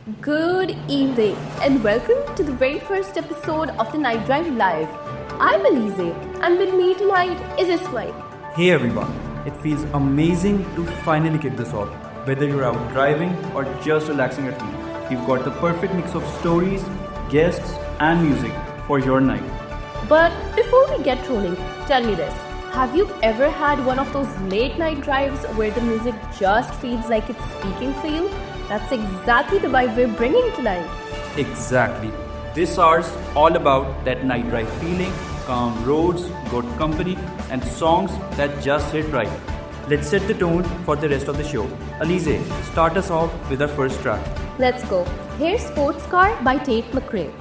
Good evening and welcome to the very first episode of the Night Drive Live. I'm Alize and with me tonight is Ismail. Hey everyone, it feels amazing to finally kick this off. Whether you're out driving or just relaxing at home, we've got the perfect mix of stories, guests, and music for your night. But before we get rolling, tell me this. Have you ever had one of those late night drives where the music just feels like it's speaking for you? That's exactly the vibe we're bringing tonight. Exactly. This hour's all about that night drive feeling, calm roads, good company, and songs that just hit right. Let's set the tone for the rest of the show. Alize, start us off with our first track. Let's go. Here's Sports Car by Tate McRae.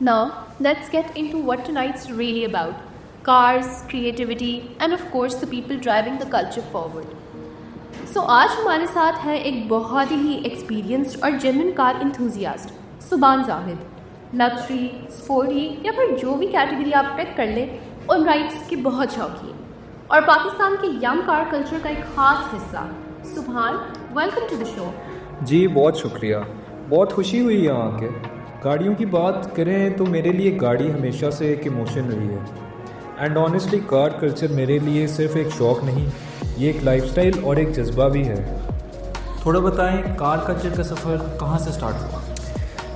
Now, let's get into what tonight's really about. Cars, creativity, and of course the people driving the culture forward. So आज हमारे साथ है एक बहुत ही experienced और genuine car enthusiast Subhan Zahid. Luxury, sporty या फिर जो भी कैटेगरी आप पिक कर लें, उन राइड्स के बहुत शौकीन और पाकिस्तान के यंग कार कल्चर का एक खास हिस्सा। सुभान, वेलकम टू द शो। जी बहुत शुक्रिया, बहुत खुशी हुई यहाँ आके। गाड़ियों की बात करें तो मेरे लिए गाड़ी हमेशा से एक इमोशन रही है एंड ऑनेस्टली कार कल्चर मेरे लिए सिर्फ एक शौक़ नहीं, ये एक लाइफस्टाइल और एक जज्बा भी है। थोड़ा बताएं कार कल्चर का सफ़र कहाँ से स्टार्ट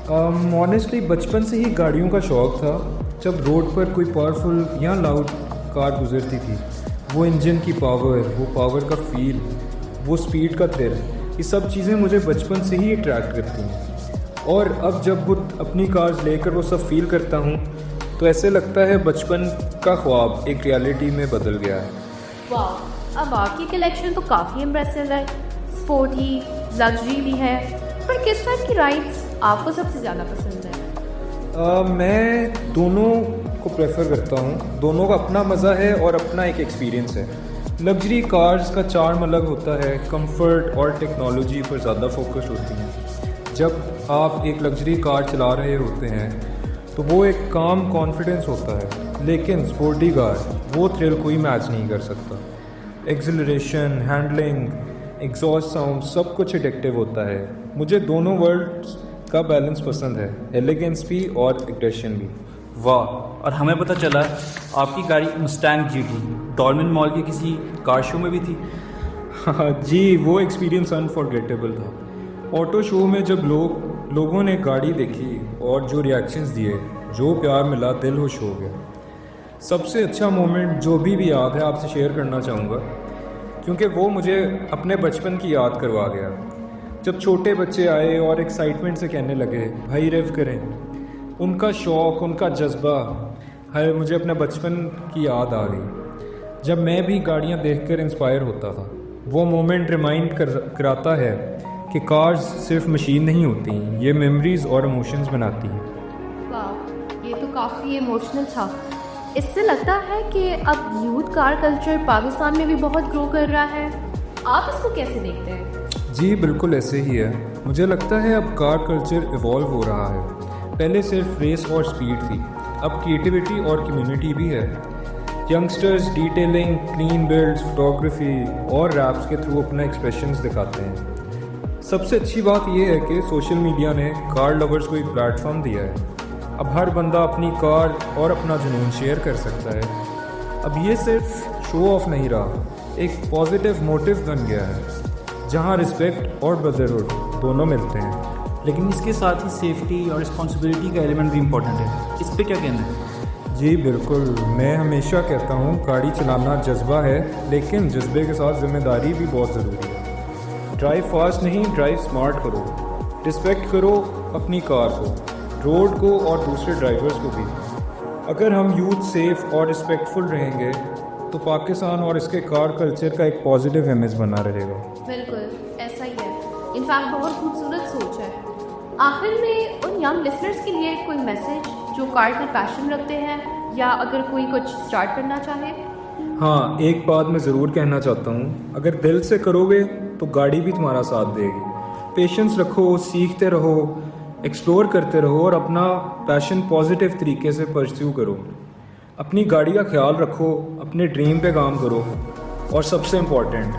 हुआ? ऑनेस्टली बचपन से ही गाड़ियों का शौक़ था। जब रोड पर कोई पावरफुल या लाउड कार गुजरती थी, वो इंजन की पावर, वो पावर का फील, वो स्पीड का थ्रिल, ये सब चीज़ें मुझे बचपन से ही अट्रैक्ट करती हैं। और अब जब खुद अपनी कार्स लेकर वो सब फील करता हूँ तो ऐसे लगता है बचपन का ख्वाब एक रियलिटी में बदल गया है। वाह, अब आपकी कलेक्शन तो काफ़ी इम्प्रेसिव है। स्पोर्टी, लग्जरी भी है, पर किस टाइप की राइड्स आपको सबसे ज़्यादा पसंद है? मैं दोनों को प्रेफर करता हूँ। दोनों का अपना मज़ा है और अपना एक एक्सपीरियंस है। लग्जरी कार्स का चार्म अलग होता है, कंफर्ट और टेक्नोलॉजी पर ज़्यादा फोकस होती हैं। जब आप एक लग्जरी कार चला रहे होते हैं तो वो एक काम कॉन्फिडेंस होता है, लेकिन स्पोर्टी कार वो थ्रिल कोई मैच नहीं कर सकता। एक्सेलरेशन, हैंडलिंग, एग्जॉस्ट साउंड सब कुछ एडिक्टिव होता है। मुझे दोनों वर्ल्ड्स का बैलेंस पसंद है, एलिगेंस भी और एग्रेशन भी। वाह, और हमें पता चला आपकी गाड़ी मुस्टैंग जीटी डॉल्मेन मॉल के किसी कार शो में भी थी। हाँ जी, वो एक्सपीरियंस अनफॉरगेटेबल था। ऑटो शो में जब लोगों ने गाड़ी देखी और जो रिएक्शंस दिए, जो प्यार मिला, दिल खुश हो गया। सबसे अच्छा मोमेंट जो भी याद है आपसे शेयर करना चाहूँगा, क्योंकि वो मुझे अपने बचपन की याद करवा गया। जब छोटे बच्चे आए और एक्साइटमेंट से कहने लगे भाई रेव करें, उनका शौक़, उनका जज्बा, है मुझे अपने बचपन की याद आ गई। जब मैं भी गाड़ियाँ देखकर इंस्पायर होता था, वो मोमेंट रिमाइंड कराता है कि कार्स सिर्फ मशीन नहीं होती, ये मेमोरीज और इमोशंस बनाती हैं। वाह, ये तो काफ़ी इमोशनल था। इससे लगता है कि अब यूथ कार कल्चर पाकिस्तान में भी बहुत ग्रो कर रहा है। आप इसको कैसे देखते हैं? जी बिल्कुल ऐसे ही है। मुझे लगता है अब कार कल्चर इवॉल्व हो रहा है। पहले सिर्फ रेस और स्पीड थी, अब क्रिएटिविटी और कम्युनिटी भी है। Youngsters detailing, clean builds, photography और रैप्स के थ्रू अपना एक्सप्रेशंस दिखाते हैं। सबसे अच्छी बात यह है कि सोशल मीडिया ने कार लवर्स को एक प्लेटफॉर्म दिया है। अब हर बंदा अपनी कार और अपना जुनून शेयर कर सकता है। अब ये सिर्फ शो ऑफ नहीं रहा, एक पॉजिटिव मोटिव बन गया है जहाँ रिस्पेक्ट और ब्रदरहुड दोनों मिलते हैं। लेकिन इसके साथ ही सेफ्टी और रिस्पॉन्सिबिलिटी का एलिमेंट भी इम्पोर्टेंट है, इस पे क्या कहना है? जी बिल्कुल, मैं हमेशा कहता हूँ गाड़ी चलाना जज्बा है, लेकिन जज्बे के साथ जिम्मेदारी भी बहुत ज़रूरी है। ड्राइव फास्ट नहीं, ड्राइव स्मार्ट करो, रिस्पेक्ट करो अपनी कार को, रोड को और दूसरे ड्राइवर्स को भी। अगर हम यूथ सेफ और रिस्पेक्टफुल रहेंगे तो पाकिस्तान और इसके कार कल्चर का एक पॉजिटिव इमेज बना रहेगा। बिल्कुल ऐसा ही है, इनफैक्ट बहुत खूबसूरत सोच है। आखिर में उन यंग लिसनर्स के लिए कोई मैसेज जो कार का पैशन रखते हैं या अगर कोई कुछ स्टार्ट करना चाहे? हाँ, एक बात मैं ज़रूर कहना चाहता हूँ, अगर दिल से करोगे तो गाड़ी भी तुम्हारा साथ देगी। पेशेंस रखो, सीखते रहो, एक्सप्लोर करते रहो और अपना पैशन पॉजिटिव तरीके से परस्यू करो। अपनी गाड़ी का ख्याल रखो, अपने ड्रीम पे काम करो और सबसे इम्पॉर्टेंट,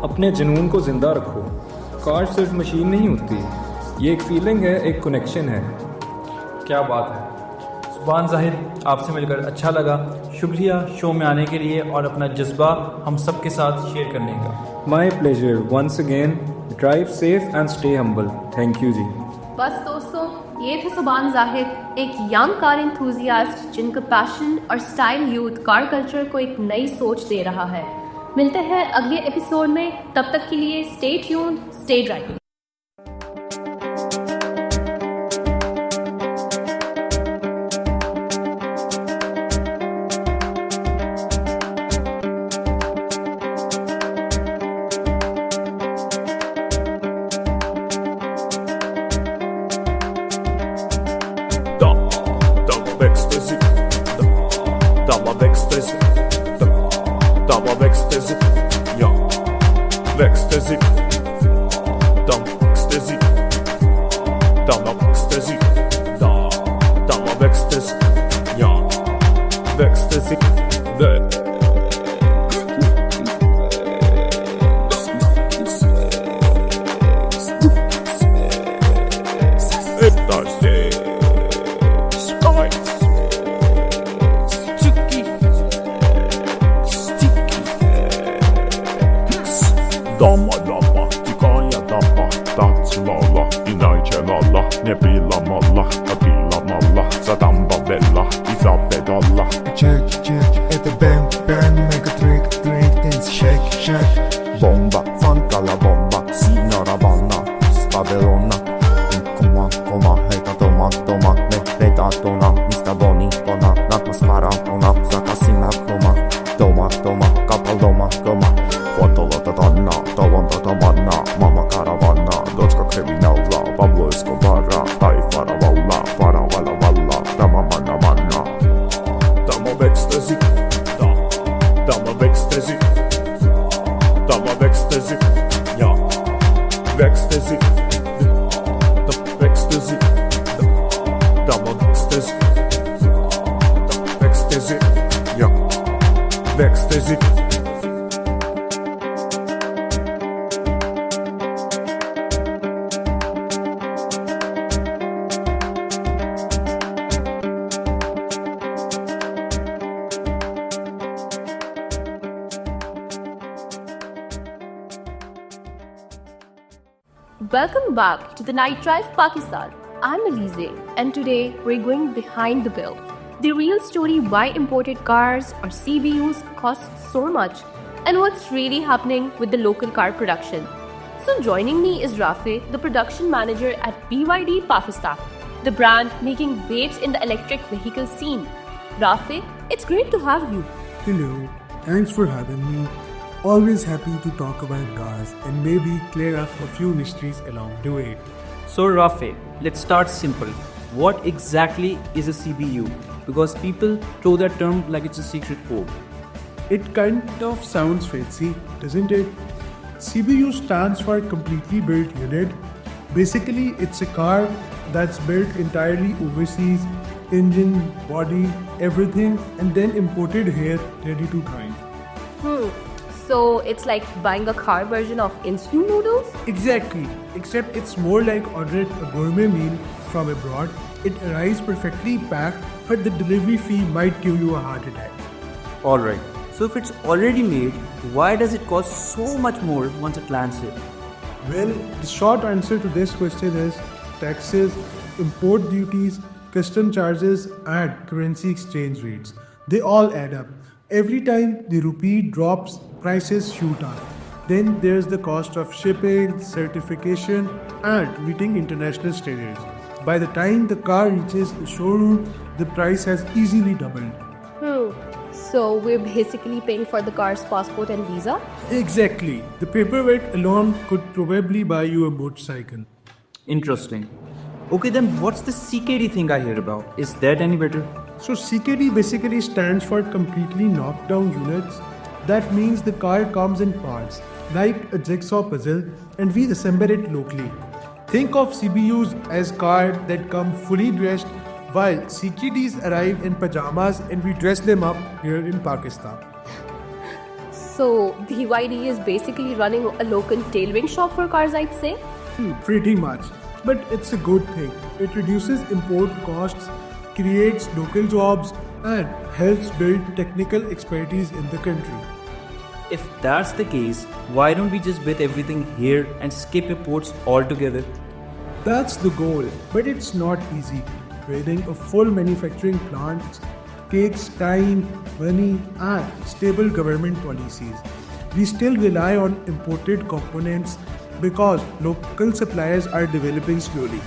अपने जुनून को ज़िंदा रखो। कार सिर्फ मशीन नहीं होती, ये एक फीलिंग है, एक कनेक्शन है। क्या बात है। सुभान ज़ाहिर, आपसे मिलकर अच्छा लगा। शुक्रिया शो में आने के लिए और अपना जज्बा हम सब के साथ शेयर करने का। My pleasure once again. Drive safe and stay humble. Thank you ji. बस दोस्तों, ये थे सुभान ज़ाहिर, एक यंग कार एंथुजियास्ट जिनका पैशन और स्टाइल यूथ कार कल्चर को एक नई सोच दे रहा है। मिलते हैं अगले एपिसोड में, तब तक के लिए stay tuned, stay driving. Ecstasy, dumb ecstasy, dumb ecstasy, dumb ecstasy, yeah, ecstasy, Dama lama, tikaya dama, tatslala, inajcelalla, nebila malla, kabila malla, zadamba bella, Isabella. Check, check, это бэм, бэм, make a trick, trick, dance, shake, shake. Bomba, fanta la bomba, signora vanna, spaderonna. Koma, koma, heita toma, toma, me, heita tona, mistä bonitona, nakmas paratona, sakasina koma, toma, toma, kapaldoma, koma. Фотолата Танна, таланта Таманна, мама караванна, дочка криминала, Пабло Эскобара, ай фаравалла, фаравала валла, тамама наманна. Дама в экстази, дама в экстази, дама в экстази, я в экстази, в экстази, дама в экстази, в экстази, я в экстази. Welcome back to the Night Drive Pakistan. I'm Alize, and today we're going behind the bill. The real story why imported cars or CBUs cost so much and what's really happening with the local car production. So joining me is Rafi, the production manager at BYD Pakistan, the brand making waves in the electric vehicle scene. Rafi, it's great to have you. Hello, thanks for having me. Always happy to talk about cars and maybe clear up a few mysteries along the way. So Rafi, let's start simple. What exactly is a CBU? Because people throw that term like it's a secret code. It kind of sounds fancy, doesn't it? CBU stands for Completely Built Unit. Basically, it's a car that's built entirely overseas, engine, body, everything, and then imported here ready to grind. So it's like buying a car version of instant noodles? Exactly, except it's more like ordering a gourmet meal from abroad. It arrives perfectly packed, but the delivery fee might give you a heart attack. Alright, so if it's already made, why does it cost so much more once it lands here? Well, the short answer to this question is taxes, import duties, custom charges, and currency exchange rates. They all add up. Every time the rupee drops, prices shoot up. Then there's the cost of shipping, certification, and meeting international standards. By the time the car reaches the showroom, the price has easily doubled. So we're basically paying for the car's passport and visa? Exactly. The paperweight alone could probably buy you a motorcycle. Interesting. Okay, then what's the CKD thing I hear about? Is that any better? So CKD basically stands for completely knocked down units. That means the car comes in parts, like a jigsaw puzzle, and we assemble it locally. Think of CBUs as cars that come fully dressed, while CKDs arrive in pajamas and we dress them up here in Pakistan. So BYD is basically running a local tailoring shop for cars, I'd say? Pretty much. But it's a good thing. It reduces import costs, creates local jobs, and helps build technical expertise in the country. If that's the case, why don't we just build everything here and skip imports altogether? That's the goal, but it's not easy. Building a full manufacturing plant takes time, money, and stable government policies. We still rely on imported components because local suppliers are developing slowly.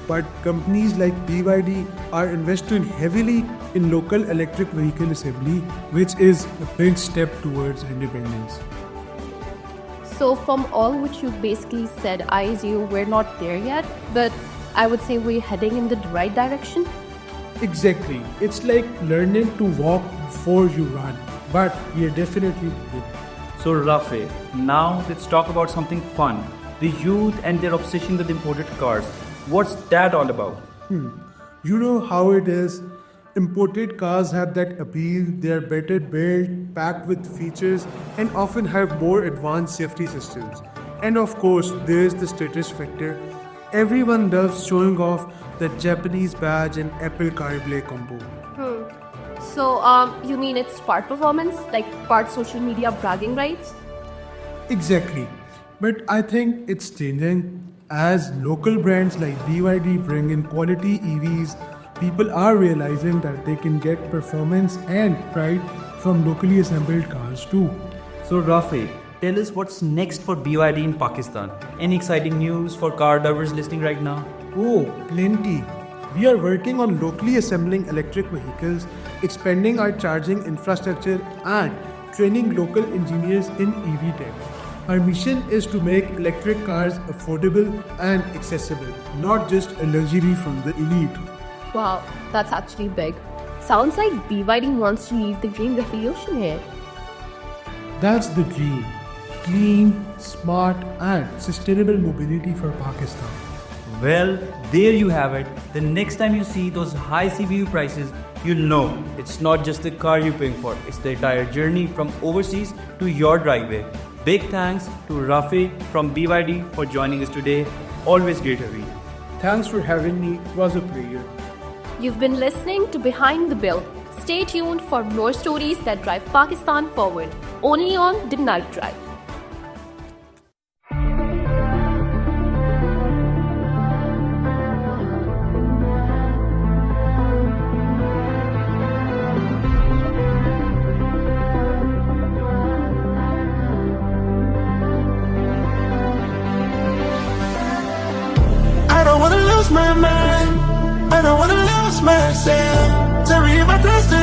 But companies like BYD are investing heavily in local electric vehicle assembly, which is a big step towards independence. So from all which you basically said, I assume we're not there yet, but I would say we're heading in the right direction. Exactly. It's like learning to walk before you run, but we're definitely good. So Rafe, now let's talk about something fun. The youth and their obsession with imported cars. What's that all about? You know how it is. Imported cars have that appeal, they are better built, packed with features, and often have more advanced safety systems. And of course, there's the status factor. Everyone loves showing off the Japanese badge and Apple CarPlay combo. So you mean it's part performance, like part social media bragging rights? Exactly. But I think it's changing. As local brands like BYD bring in quality EVs, people are realizing that they can get performance and pride from locally assembled cars too. So Rafe, tell us what's next for BYD in Pakistan. Any exciting news for car lovers listening right now? Oh, plenty. We are working on locally assembling electric vehicles, expanding our charging infrastructure, and training local engineers in EV tech. Our mission is to make electric cars affordable and accessible, not just a luxury from the elite. Wow, that's actually big. Sounds like BYD wants to lead the green revolution here. That's the dream. Clean, smart, and sustainable mobility for Pakistan. Well, there you have it. The next time you see those high CPU prices, you'll know it's not just the car you're paying for, it's the entire journey from overseas to your driveway. Big thanks to Rafi from BYD for joining us today. Always great having you. Thanks for having me. It was a pleasure. You've been listening to Behind the Bill. Stay tuned for more stories that drive Pakistan forward, only on The Night Drive. I don't wanna lose my mind. I don't wanna lose myself. To read my destiny.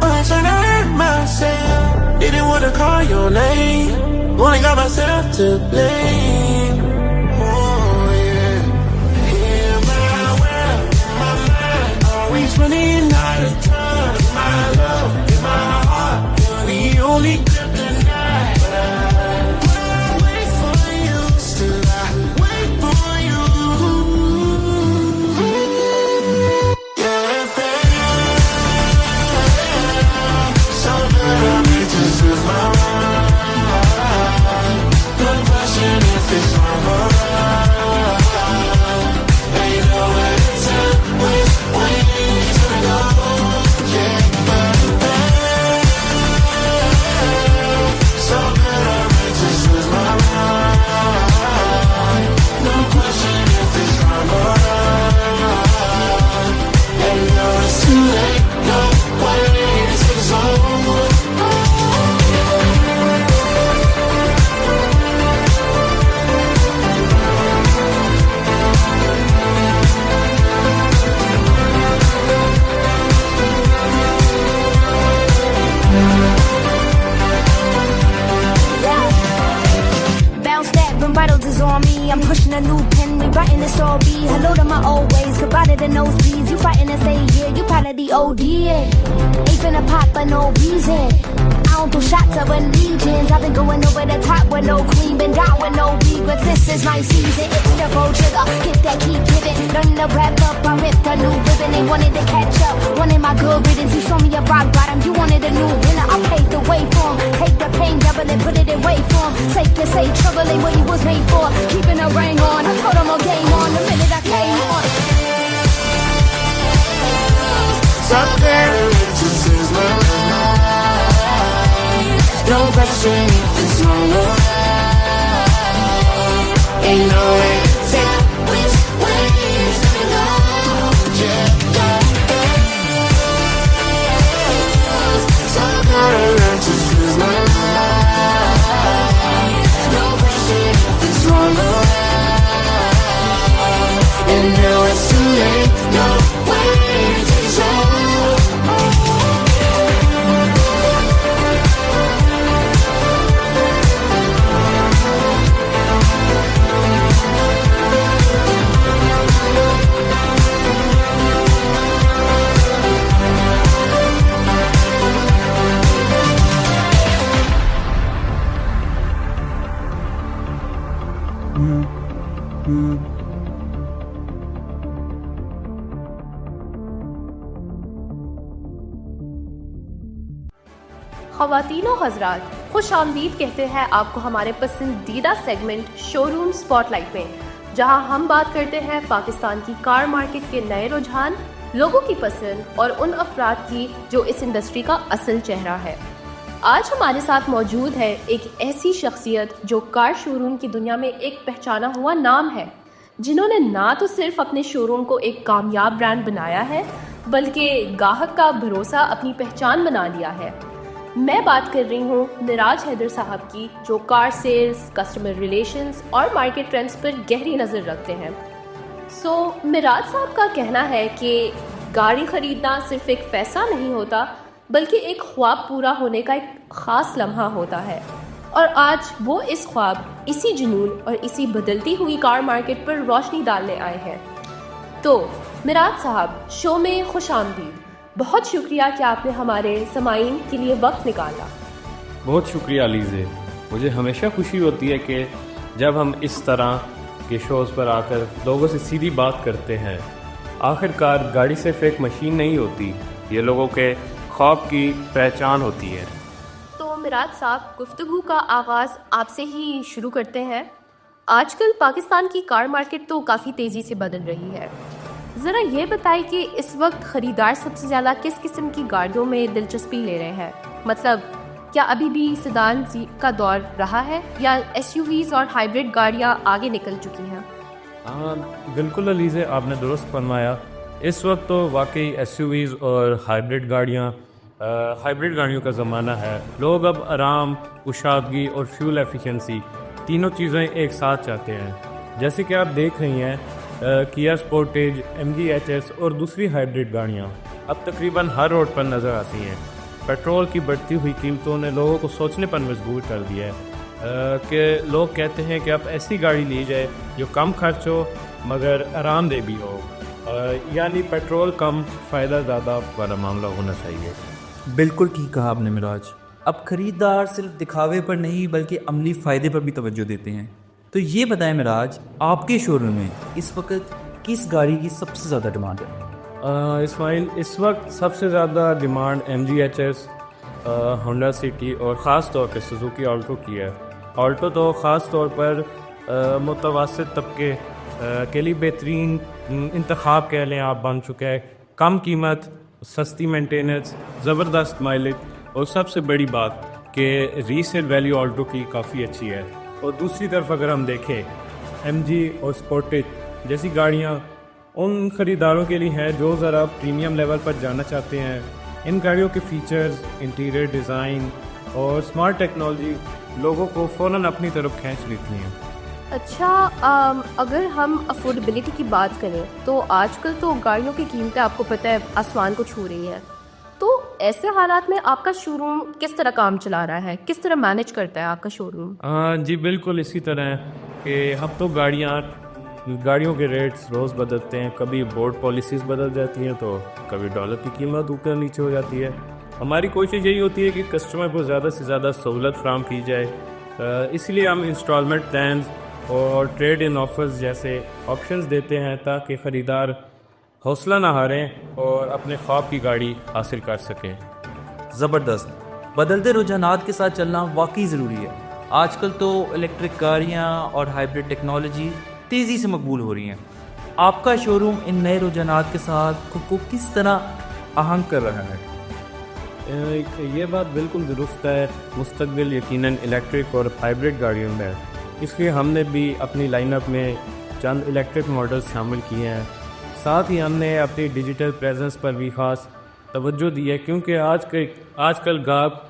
I'm trying to hurt myself. Didn't wanna call your name. Only got myself to blame. Oh yeah. In my world, in my mind, always running out of time. In my love, in my heart, you're the only kryptonite. But I wait for you, still I wait for you. a new pen, rewriting the story. Hello to my old ways, goodbye to the nosebleeds. You fighting to stay here, you part of the OD. Ain't finna pop for no reason. I don't do shots, I run legions. I've been going over the top with no queen, been down with no regrets. This is my season, it's the gold trigger. Get that, keep giving. Learn to wrap up, I ripped a new ribbon. They wanted to catch up, wanted my good riddance. You show me a rock bottom, you wanted a new winner. I paved the way for 'em. Take the pain, double it, put it away for 'em. Safe to say, trouble ain't what he was made for. Keeping a ring on, I told him I'll game on the minute I came on. Something just is my life. No pressure if it's my life. Ain't no way to tell which way it's gonna go. Yeah. Something just is my life. No pressure if it's my life. And now it's too late. No way to tell. ख़वातीन और हज़रात, खुश आमदीद कहते हैं आपको हमारे पसंदीदा segment showroom spotlight में, जहां हम बात करते हैं पाकिस्तान की कार मार्केट के नए रुझान, लोगों की पसंद और उन अफराद की जो इस इंडस्ट्री का असल चेहरा है। आज हमारे साथ मौजूद है एक ऐसी शख्सियत जो कार शोरूम की दुनिया में एक पहचाना हुआ नाम है, जिन्होंने ना तो सिर्फ अपने शोरूम को एक कामयाब ब्रांड बनाया है, बल्कि गाहक का भरोसा अपनी पहचान बना लिया है। मैं बात कर रही हूँ मिराज हैदर साहब की, जो कार सेल्स, कस्टमर रिलेशंस और मार्केट ट्रेंड्स पर गहरी नज़र रखते हैं। मिराज साहब का कहना है कि गाड़ी ख़रीदना सिर्फ एक फ़ैसला नहीं होता, बल्कि एक ख्वाब पूरा होने का एक ख़ास लम्हा होता है। और आज वो इस ख्वाब, इसी जुनून और इसी बदलती हुई कार मार्केट पर रोशनी डालने आए हैं। तो मिराज साहब, शो में खुश आमदीद। बहुत शुक्रिया कि आपने हमारे समाईन के लिए वक्त निकाला। बहुत शुक्रिया अलीज़े। मुझे हमेशा खुशी होती है कि जब हम इस तरह के शोज़ पर आकर लोगों से सीधी बात करते हैं। आखिरकार गाड़ी सिर्फ एक मशीन नहीं होती, ये लोगों के ख्वाब की पहचान होती है। तो मिराज साहब, गुफ्तगू का आगाज़ आपसे ही शुरू करते हैं। आजकल पाकिस्तान की कार मार्केट तो काफ़ी तेज़ी से बदल रही है। ज़रा ये बताइए कि इस वक्त ख़रीदार सबसे ज़्यादा किस किस्म की गाड़ियों में दिलचस्पी ले रहे हैं? मतलब क्या अभी भी सेडान का दौर रहा है या SUVs और हाइब्रिड गाड़ियाँ आगे निकल चुकी हैं? हाँ बिल्कुल अलीज़े, आपने दुरुस्त फरमाया। इस वक्त तो वाकई SUVs और हाइब्रिड गाड़ियों का ज़माना है। लोग अब आराम, कुशादगी और फ्यूल एफिशिएंसी तीनों चीज़ें एक साथ चाहते हैं। जैसे कि आप देख रही हैं किया स्पोर्टेज, MG HS और दूसरी हाइब्रिड गाड़ियाँ अब तकरीबन हर रोड पर नज़र आती हैं। पेट्रोल की बढ़ती हुई कीमतों ने लोगों को सोचने पर मजबूर कर दिया है कि लोग कहते हैं कि अब ऐसी गाड़ी ली जाए जो कम खर्च हो मगर आरामदेह भी हो, यानी पेट्रोल कम फ़ायदा ज़्यादा वाला मामला होना चाहिए। बिल्कुल ठीक कहा आपने मिराज। अब ख़रीदार सिर्फ दिखावे पर नहीं बल्कि अमली फ़ायदे पर भी तवज्जो देते हैं। तो ये बताएं मिराज, आपके शोरूम में इस वक्त किस गाड़ी की सबसे ज़्यादा डिमांड है? इस्माइल, इस वक्त सबसे ज़्यादा demand MG HS, Honda city और ख़ास तौर पर सुजुकी ऑल्टो की है। ऑल्टो तो ख़ास तौर पर मुतवसत तबके के लिए बेहतरीन इंतखाब कह लें आप बन चुका है। कम कीमत, सस्ती मेंटेनेंस, ज़बरदस्त माइलेज और सबसे बड़ी बात कि रीसेल वैल्यू ऑल्टो की काफ़ी अच्छी है। और दूसरी तरफ अगर हम देखें MG और स्पोर्टेज जैसी गाड़ियाँ उन ख़रीदारों के लिए हैं जो ज़रा प्रीमियम लेवल पर जाना चाहते हैं। इन गाड़ियों के फीचर्स, इंटीरियर डिज़ाइन और स्मार्ट टेक्नोलॉजी लोगों को फ़ौरन अपनी तरफ खींच लेती हैं। अच्छा, अगर हम अफोर्डेबिलिटी की बात करें तो आजकल तो गाड़ियों की कीमतें आपको पता है आसमान को छू रही हैं। तो ऐसे हालात में आपका शोरूम किस तरह काम चला रहा है, किस तरह मैनेज करता है आपका शोरूम? जी बिल्कुल इसी तरह है कि हम तो गाड़ियाँ गाड़ियों के रेट्स रोज़ बदलते हैं, कभी बोर्ड पॉलिसीज़ बदल जाती हैं तो कभी डॉलर की कीमत ऊपर नीचे हो जाती है। हमारी कोशिश यही होती है कि कस्टमर को ज़्यादा से ज़्यादा सहूलत फराहम की जाए, इसलिए हम इंस्टॉलमेंट प्लान्स और ट्रेड इन ऑफर्स जैसे ऑप्शंस देते हैं ताकि ख़रीदार हौसला ना हारें और अपने ख्वाब की गाड़ी हासिल कर सकें। ज़बरदस्त। बदलते रुझानात के साथ चलना वाकई ज़रूरी है। आजकल तो इलेक्ट्रिक गाड़ियाँ और हाइब्रिड टेक्नोलॉजी तेज़ी से मकबूल हो रही हैं। आपका शोरूम इन नए रुझानात के साथ खुद को किस तरह आहंग कर रहा है? ये बात बिल्कुल दुरुस्त है। मुस्तकबिल यकीनन इलेक्ट्रिक और हाइब्रिड गाड़ियों में है, इसलिए हमने भी अपनी लाइनअप में चंद इलेक्ट्रिक मॉडल्स शामिल किए हैं। साथ ही हमने अपनी डिजिटल प्रेजेंस पर भी ख़ास तवज्जो दी है, क्योंकि आजकल गाहक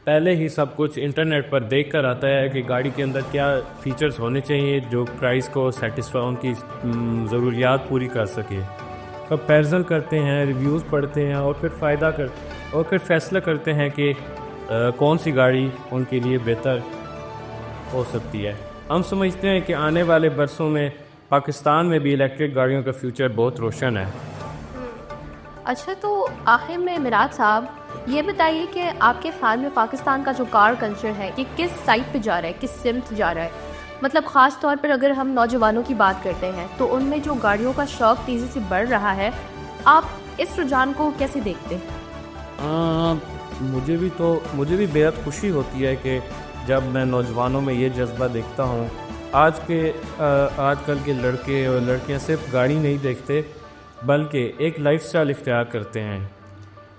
पहले ही सब कुछ इंटरनेट पर देख कर आता है कि गाड़ी के अंदर क्या फ़ीचर्स होने चाहिए जो प्राइस को सेटिस्फाई उनकी ज़रूरियात पूरी कर सके। कंपैरिजन करते हैं, रिव्यूज़ पढ़ते हैं और फिर फैसला करते हैं कि कौन सी गाड़ी उनके लिए बेहतर हो सकती है। हम समझते हैं कि आने वाले बरसों में पाकिस्तान में भी इलेक्ट्रिक गाड़ियों का फ्यूचर बहुत रोशन है। अच्छा, तो आखिर में मिराज साहब ये बताइए कि आपके ख्याल में पाकिस्तान का जो कार कल्चर है ये किस साइड पे जा रहा है, किस सिमत जा रहा है? मतलब ख़ास तौर पर अगर हम नौजवानों की बात करते हैं तो उनमें जो गाड़ियों का शौक़ तेज़ी से बढ़ रहा है, आप इस रुझान को कैसे देखते हैं? मुझे भी बेहद खुशी होती है कि जब मैं नौजवानों में ये जज्बा देखता हूँ। आजकल के लड़के और लड़कियाँ सिर्फ गाड़ी नहीं देखते बल्कि एक लाइफस्टाइल इख्तियार करते हैं।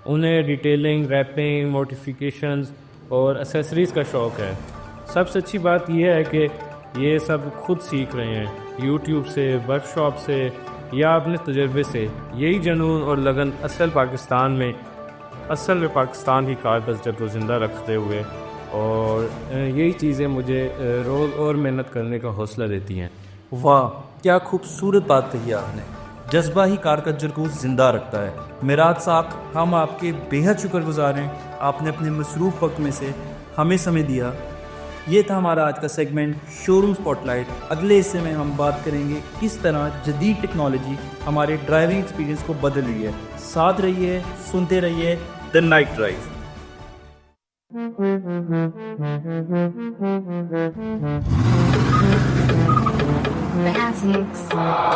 उन्हें डिटेलिंग, रैपिंग, मॉडिफिकेशंस और एसेसरीज़ का शौक़ है। सबसे अच्छी बात यह है कि ये सब खुद सीख रहे हैं, यूट्यूब से, वर्कशॉप से या अपने तजर्बे से। यही जुनून और लगन असल में पाकिस्तान की कार कल्चर को ज़िंदा रखते हुए, और यही चीज़ें मुझे रोज़ और मेहनत करने का हौसला देती हैं। वाह, क्या खूबसूरत बात कही आपने। जज्बा ही कार कल्चर को ज़िंदा रखता है। मिराज साहब, हम आपके बेहद शुक्रगुजार हैं। आपने अपने मसरूफ़ वक्त में से हमें समय दिया। ये था हमारा आज का सेगमेंट शोरूम स्पॉटलाइट। अगले हिस्से में हम बात करेंगे किस तरह जदीद टेक्नोलॉजी हमारे ड्राइविंग एक्सपीरियंस को बदल रही है। साथ रहिए, सुनते रहिए the night drive.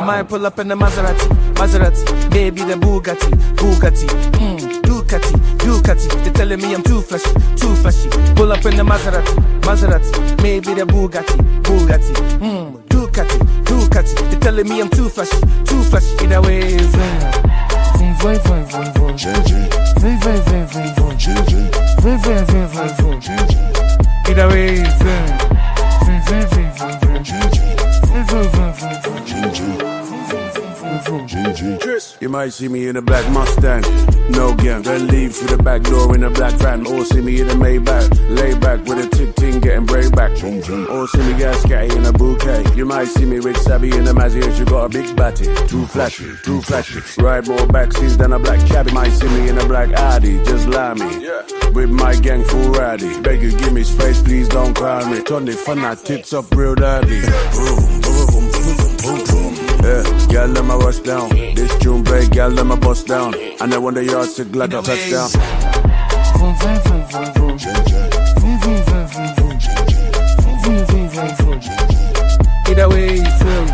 Might pull up in the Maserati, baby the Bugatti, Ducati. They telling me I'm too flashy. Pull up in the Maserati, maybe the Bugatti, Ducati. They telling me I'm too flashy. Either way, either way, you might see me in a black Mustang, no gang. Then leave through the back door in a black van. Or see me in a Maybach, lay back with a tick getting braid back. Or see me get scatty in a bouquet. You might see me with Savvy in a Mazzy. You got a big batty, too flashy. Ride more backseats than a black cabbie. Might see me in a black Addy, just lie me. With my gang full ratty. Beg you give me space, please don't cry me. Turn the fanatics up real daddy. Yeah, y'all let my rush down. This June break, y'all let my bust down. And I wonder y'all sick like a touchdown. Either way you feel.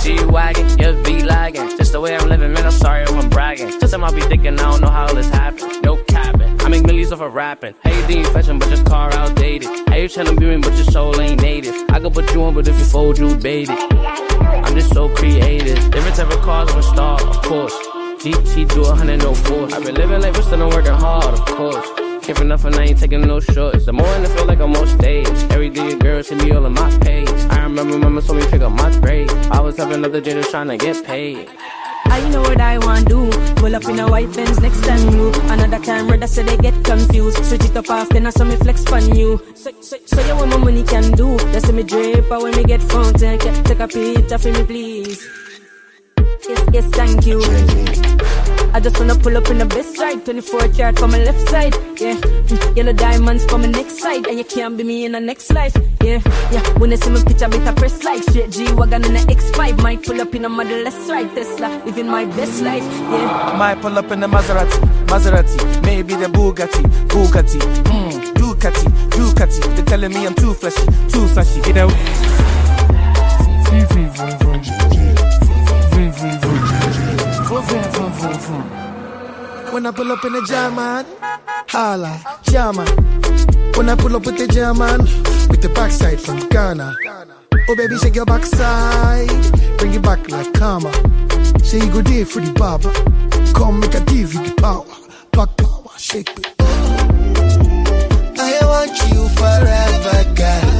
G-Wagon, yeah, V-Lagging. Just the way I'm living, man, I'm sorry if I'm bragging. Just I'm be thinking, I don't know how this happened. No capping, I make millions off of rapping. Hey, you think you fashion, but your car outdated. Hey, you tryna be me, but your soul ain't native. I could put you on, but if you fold, you baited. I'm just so creative. Different type of cars on star, of course. She do 100, no force. I've been living like, but still I'm working hard, of course. Can't for nothing, I ain't taking no shorts. The more and I feel like I'm on stage. Every day a girl see me all on my page. I remember mama told me pick up my grade. I was having other genders trying to get paid. I know what I want do. Pull up in a white Benz next time you. Another camera that say they get confused. Switch it up off, then I saw me flex on you. So you what my money can do. They see me drape, but when me get fountain, take a picture for me please. Yes, thank you. I just wanna pull up in the best ride. 24 karat for my left side, yeah. Yellow diamonds for my next side, and you can't be me in the next life, yeah. When they see me picture, better press like straight G-Wagon in the X5. Might pull up in a Model S ride, Tesla, living my best life, yeah. Might pull up in the Maserati, maybe the Bugatti, Ducati. They're telling me I'm too flashy, get out. When I pull up in the German, holla, German. When I pull up with the German, with the backside from Ghana. Oh baby, shake your backside, bring it back like karma. Say you go there for the barber, come make a deal with the power, back power, shake it. I want you forever, girl,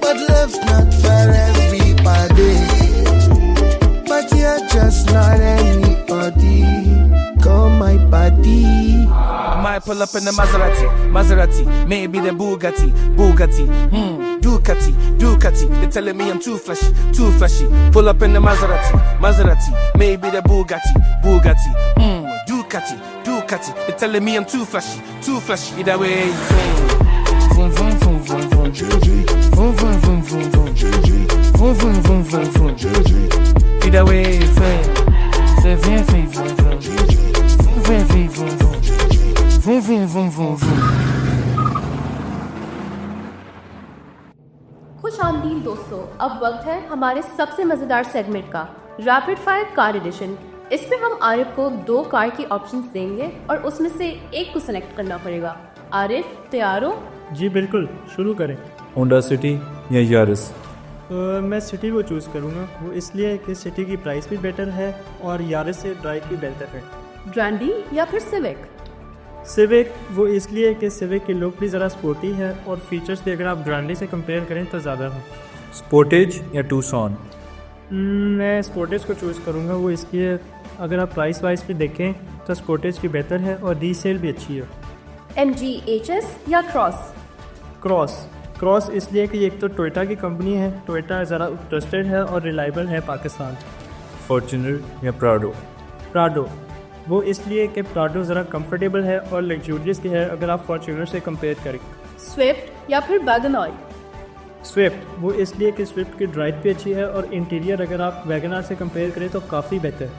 but love's not for everybody. But you're just not anybody. Come my body. Might pull up in the Maserati, maybe the Bugatti, Ducati. They're telling me I'm too flashy. Pull up in the Maserati, maybe the Bugatti, Ducati. They're telling me I'm too flashy. Either way, vroom vroom vroom vroom vroom, vroom vroom vroom vroom vroom, vroom vroom vroom vroom vroom, either way, vroom vroom vroom vroom, vroom vroom vroom vroom. खुश आमदीद दोस्तों, अब वक्त है हमारे सबसे मजेदार segment का, रैपिड फायर कार एडिशन। इसमें हम आरिफ को 2 कार की ऑप्शंस देंगे और उसमें से एक को सिलेक्ट करना पड़ेगा। आरिफ, तैयार हो? जी बिल्कुल, शुरू करें। होंडा सिटी या यारिस? मैं सिटी को चूज़ करूँगा, वो इसलिए कि सिटी की प्राइस भी बेटर है और यारिस से ड्राइव भी बेहतर है। ग्रैंडी या फिर सिविक? सिविक वो इसलिए कि सिविक की लुक भी ज़रा स्पोर्टी है और फीचर्स भी अगर आप ग्रैंडी से कंपेयर करें तो ज़्यादा है। स्पोर्टेज या टूसॉन? मैं स्पोर्टेज को चूज़ करूँगा, वो इसलिए अगर आप प्राइस वाइज भी देखें तो स्पोर्टेज की बेहतर है और रीसेल भी अच्छी है। MG HS या क्रॉस इसलिए कि एक तो टोयोटा की कंपनी है, टोयोटा ज़रा ट्रस्टेड है और रिलायबल है पाकिस्तान। फॉर्च्यूनर या प्राडो? वो इसलिए कि प्राडो ज़रा कंफर्टेबल है और लग्जूरियस की है अगर आप फॉर्च्यूनर से कंपेयर करें। स्विफ्ट या फिर वैगन आर? स्विफ्ट वो इसलिए कि स्विफ्ट की ड्राइव भी अच्छी है और इंटीरियर अगर आप वैगन आर से कंपेयर करें तो काफ़ी बेहतर है।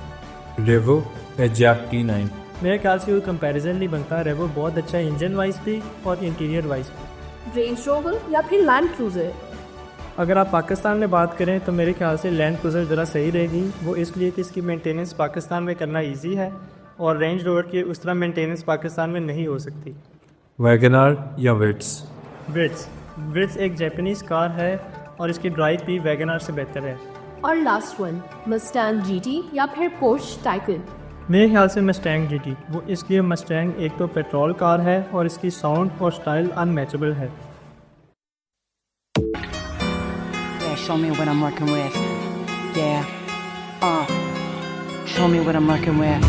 रेवो या जैक T9? मेरे ख्याल से वो कंपैरिजन नहीं बनता, रेवो बहुत अच्छा है इंजन वाइज भी और इंटीरियर वाइज भी। रेंज रोवर या फिर लैंड क्रूजर? अगर आप पाकिस्तान में बात करें तो मेरे ख्याल से लैंड क्रूज़र ज़रा सही रहेगी, वो इसलिए कि इसकी मेंटेनेंस पाकिस्तान में करना इजी है और रेंज रोवर की उस तरह मेंटेनेंस पाकिस्तान में नहीं हो सकती। वैगनार या विट्स? विट्स एक जापानीज़ कार है और इसकी ड्राइव भी वैगनार से बेहतर है। और लास्ट वन, मस्टैंग GT या फिर पोर्श टाइकन? मेरे ख्याल से मस्टैंग GT, वो इसलिए मस्टैंग एक तो पेट्रोल कार है और इसकी साउंड और स्टाइल अनमैचेबल है। Show me what I'm working with. Yeah. Show me what I'm working with.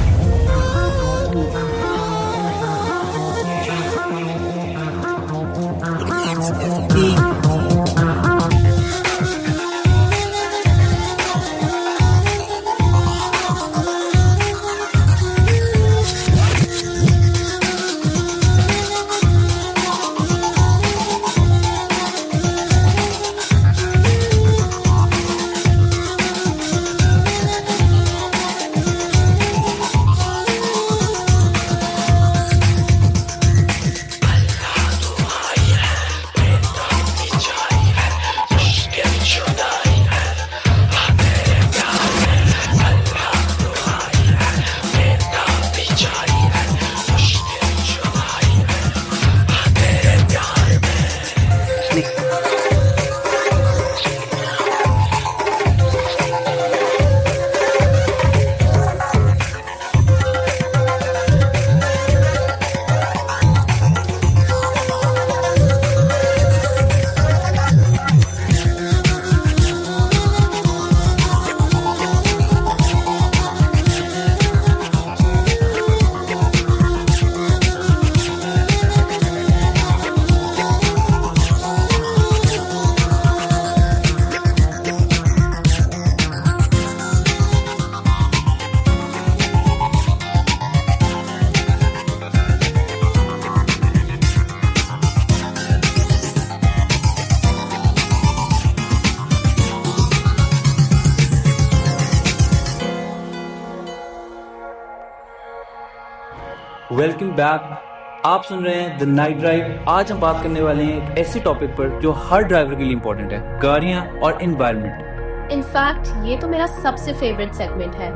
Welcome back. आप सुन रहे हैं द नाइट ड्राइव। आज हम बात करने वाले हैं एक ऐसे टॉपिक पर जो हर ड्राइवर के लिए इम्पोर्टेंट है, गाड़ियाँ और एनवायरनमेंट। इनफैक्ट ये तो मेरा सबसे फेवरेट सेगमेंट है।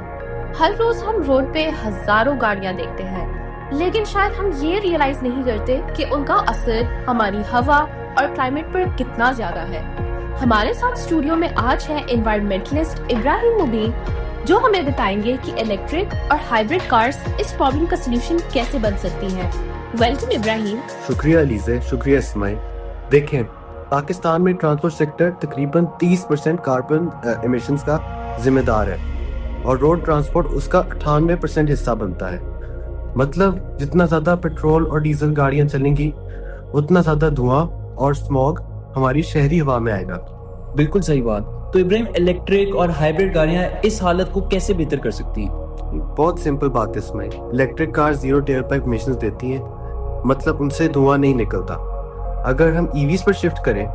हर रोज हम रोड पे हजारों गाड़ियाँ देखते हैं, लेकिन शायद हम ये रियलाइज नहीं करते कि उनका असर हमारी हवा और क्लाइमेट पर कितना ज्यादा है। हमारे साथ स्टूडियो में आज है एनवायरमेंटलिस्ट इब्राहिम मुबीन, जो हमें बताएंगे कि इलेक्ट्रिक और हाइब्रिड कार्स इस प्रॉब्लम का सलूशन कैसे बन सकती हैं। वेलकम इब्राहिम। शुक्रिया अलीज़े, शुक्रिया इस्माइल। देखें, पाकिस्तान में ट्रांसपोर्ट सेक्टर तकरीबन 30% कार्बन एमिशंस का जिम्मेदार है और रोड ट्रांसपोर्ट उसका 98% हिस्सा बनता है। मतलब जितना ज़्यादा पेट्रोल और डीजल गाड़ियाँ चलेंगी उतना ज़्यादा धुआं और स्मॉग हमारी शहरी हवा में आएगा। बिल्कुल सही बात। तो इब्राहिम, इलेक्ट्रिक और हाइब्रिड गाड़ियाँ इस हालत को कैसे बेहतर कर सकती हैं? बहुत सिंपल बात है इसमें। Electric car zero tell pipe emissions देती हैं, मतलब उनसे धुआं नहीं निकलता। अगर हम ईवीज पर शिफ्ट करें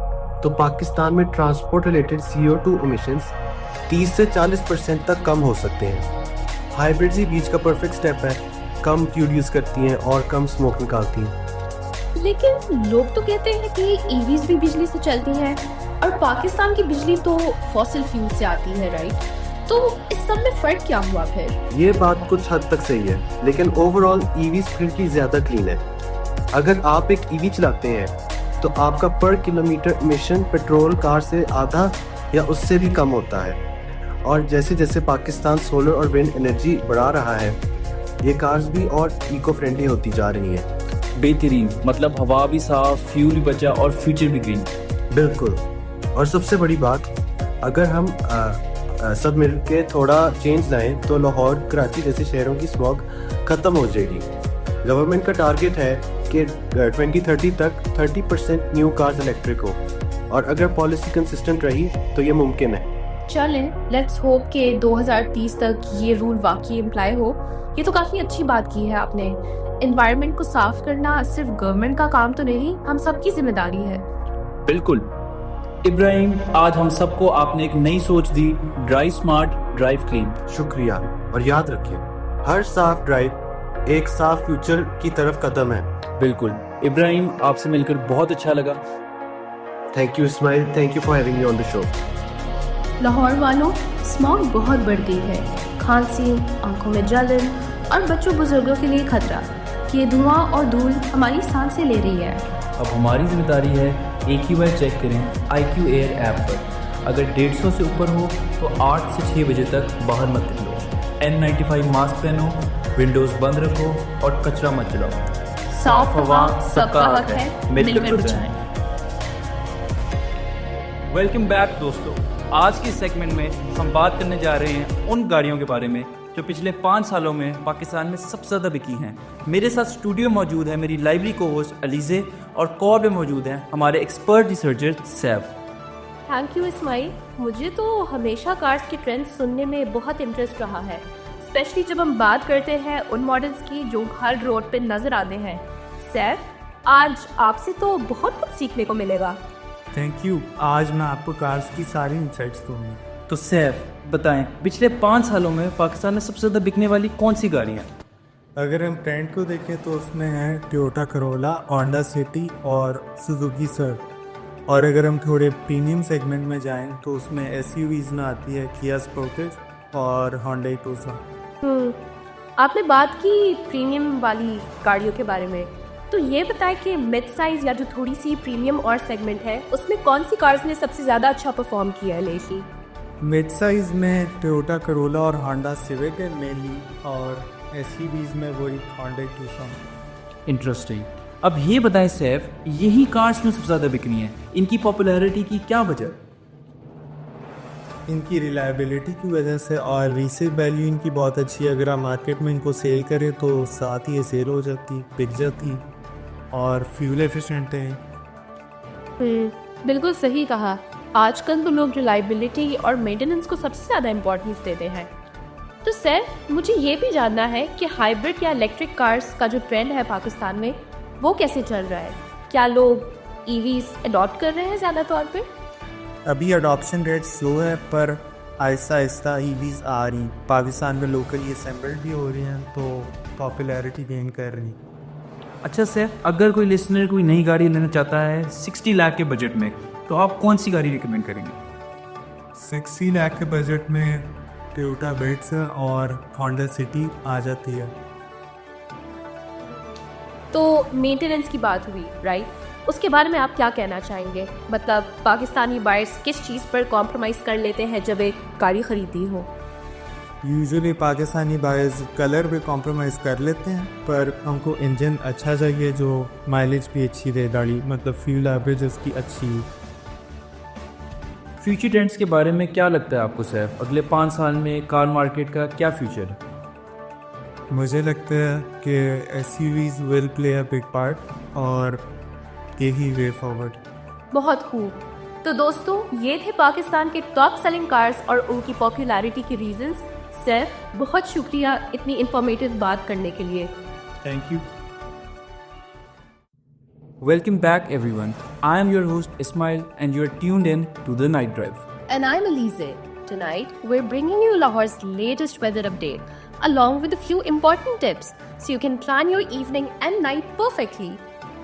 तो पाकिस्तान में ट्रांसपोर्ट रिलेटेड CO2 एमिशंस 30 से 40% तक कम हो सकते हैं। हाइब्रिड ही बीच का परफेक्ट स्टेप है, कम फ्यूल यूज करती हैं और कम स्मोक निकालती हैं। लेकिन लोग तो कहते हैं कि ईवीज भी बिजली से चलती हैं और पाकिस्तान की बिजली तो फॉसिल फ्यूल से आती है, राइट? तो इस सब में फर्क क्या हुआ फिर? ये बात कुछ हद तक सही है, लेकिन ओवरऑल ईवीज फिर भी ज्यादा क्लीन है। अगर आप एक ईवी चलाते हैं तो आपका पर किलोमीटर एमिशन पेट्रोल कार से आधा या उससे भी कम होता है। और जैसे जैसे पाकिस्तान सोलर और विंड एनर्जी बढ़ा रहा है, ये कार्स भी और इको फ्रेंडली होती जा रही हैं। बेहतरीन, मतलब हवा भी साफ, फ्यूल भी बचा और फ्यूचर भी ग्रीन। बिल्कुल। और सबसे बड़ी बात, अगर हम सब मिल के थोड़ा चेंज लाएं तो लाहौर, कराची जैसे शहरों की स्मॉग खत्म हो जाएगी। गवर्नमेंट का टारगेट है कि 2030 तक 30% न्यू कार्स इलेक्ट्रिक हो, और अगर पॉलिसी कंसिस्टेंट रही तो ये मुमकिन है। चलें, लेट्स होप कि 2030 तक ये रूल वाकई इम्प्लाई हो। ये तो काफ़ी अच्छी बात की है आपने। एनवायरनमेंट को साफ करना सिर्फ गवर्नमेंट का काम तो नहीं, हम सबकी जिम्मेदारी है। बिल्कुल इब्राहिम, आज हम सबको आपने एक नई सोच दी, ड्राइव स्मार्ट ड्राइव क्लीन। शुक्रिया, और याद रखिए, हर साफ ड्राइव एक साफ फ्यूचर की तरफ कदम है। बिल्कुल इब्राहिम, आपसे मिलकर बहुत अच्छा लगा। Thank you Ismail, thank you for having me on the show. Lahore वालों, स्मॉग बहुत बढ़ गई है। खांसी, आंखों में जलन और बच्चों बुजुर्गों के लिए खतरा। ये धुआं और धूल हमारी सांसें ले रही है। अब हमारी जिम्मेदारी है एक ही बार चेक करें IQ एयर ऐप पर। अगर 150 से ऊपर हो तो 8 से 6 बजे तक बाहर मत निकलो। N95 मास्क पहनो, विंडोज बंद रखो और कचरा मत जलाओ। साफ हवा सबका हक है, मिलकर बचाएं। वेलकम बैक दोस्तों। आज के सेगमेंट में हम बात करने जा रहे हैं उन गाड़ियों के बारे में जो पिछले 5 सालों में पाकिस्तान में सबसे ज़्यादा बिकी हैं। मेरे साथ स्टूडियो मौजूद है मेरी लाइब्रेरी को होस्ट अलीज़े, और कॉल में मौजूद हैं हमारे expert researcher Saif. Thank you Ismail. मुझे तो हमेशा कार्स के ट्रेंड सुनने में बहुत इंटरेस्ट रहा है, स्पेशली जब हम बात करते हैं उन मॉडल्स की जो हर रोड पे नज़र आते हैं। सैफ, आज आपसे तो बहुत कुछ सीखने को मिलेगा। Thank you. आज मैं आपको कार्स की सारी इंसाइट्स दूंगी। तो सैफ बताएं, पिछले 5 सालों में पाकिस्तान में सबसे ज़्यादा बिकने वाली कौन सी गाड़ियाँ? अगर हम ट्रेंड को देखें तो उसमें है टोयोटा करोला, होंडा सिटी और सुजुकी सर्फ। और अगर हम थोड़े प्रीमियम सेगमेंट में जाएं तो उसमें SUVs में आती है किया स्पोर्टेज और होंडा टूसा। आपने बात की प्रीमियम वाली गाड़ियों के बारे में, तो ये बताएं कि मिड साइज या जो थोड़ी सी प्रीमियम और सेगमेंट है उसमें कौन सी कार्स ने सबसे ज़्यादा अच्छा परफॉर्म किया है लेटली? मिड साइज में टोयोटा करोला और होंडा सिविक है मेनली, और SUVs में वही होंडा टूसा। इंटरेस्टिंग। अब ये बताएं सैफ, यही कार्स में सबसे ज़्यादा बिकनी है, इनकी पॉपुलैरिटी की क्या वजह? इनकी रिलायबिलिटी की वजह से, और रीसेल वैल्यू इनकी बहुत अच्छी है। अगर आप मार्केट में इनको सेल करें तो साथ ही ये सेल हो जाती, बिक जाती, और फ्यूल एफिशिएंट है। बिल्कुल सही कहा। आजकल तो लोग रिलायबिलिटी और मेंटेनेंस को सबसे ज़्यादा इम्पोर्टेंस देते हैं। तो सर, मुझे ये भी जानना है कि हाइब्रिड या इलेक्ट्रिक कार्स का जो ट्रेंड है पाकिस्तान में वो कैसे चल रहा है? क्या लोग EVs अडॉप्ट कर रहे हैं ज़्यादा तौर पे? अभी अडॉप्शन रेट स्लो है, पर आहिस्ता आहिस्ता ईवीज़ आ रही, पाकिस्तान में लोकली असेंबल्ड भी हो रही हैं, तो पॉपुलैरिटी गेन कर रही। अच्छा सर, अगर कोई लिसनर कोई नई गाड़ी लेना चाहता है 60 लाख के बजट में, तो आप कौन सी गाड़ी रिकमेंड करेंगे? 60 लाख के बजट में टोयोटा बिट्स और होंडा सिटी आ जाती है। तो मेंटेनेंस की बात हुई, राइट? उसके बारे में आप क्या कहना चाहेंगे? मतलब पाकिस्तानी बायर्स किस चीज़ पर कॉम्प्रोमाइज़ कर लेते हैं जब एक गाड़ी ख़रीदनी हो? यूजुअली पाकिस्तानी बायर्स कलर पे कॉम्प्रोमाइज़ कर लेते हैं, पर हमको इंजन अच्छा चाहिए जो माइलेज भी अच्छी दे गाड़ी, मतलब फ्यूल एवरेज उसकी अच्छी। फ्यूचर ट्रेंड्स के बारे में क्या लगता है आपको सर? अगले 5 साल में कार मार्केट का क्या फ्यूचर है? मुझे लगता है कि SUVs will play a big part और यही वे फॉरवर्ड। बहुत खूब। तो दोस्तों, ये थे पाकिस्तान के टॉप सेलिंग कार्स और उनकी पॉपुलैरिटी के रीजंस। सर, बहुत शुक्रिया इतनी इंफॉर्मेटिव बात करने के लिए। Thank you. Welcome back everyone. I am your host Ismail and you are tuned in to The Night Drive. And I'm Alize. Tonight, we're bringing you Lahore's latest weather update, along with a few important tips so you can plan your evening and night perfectly.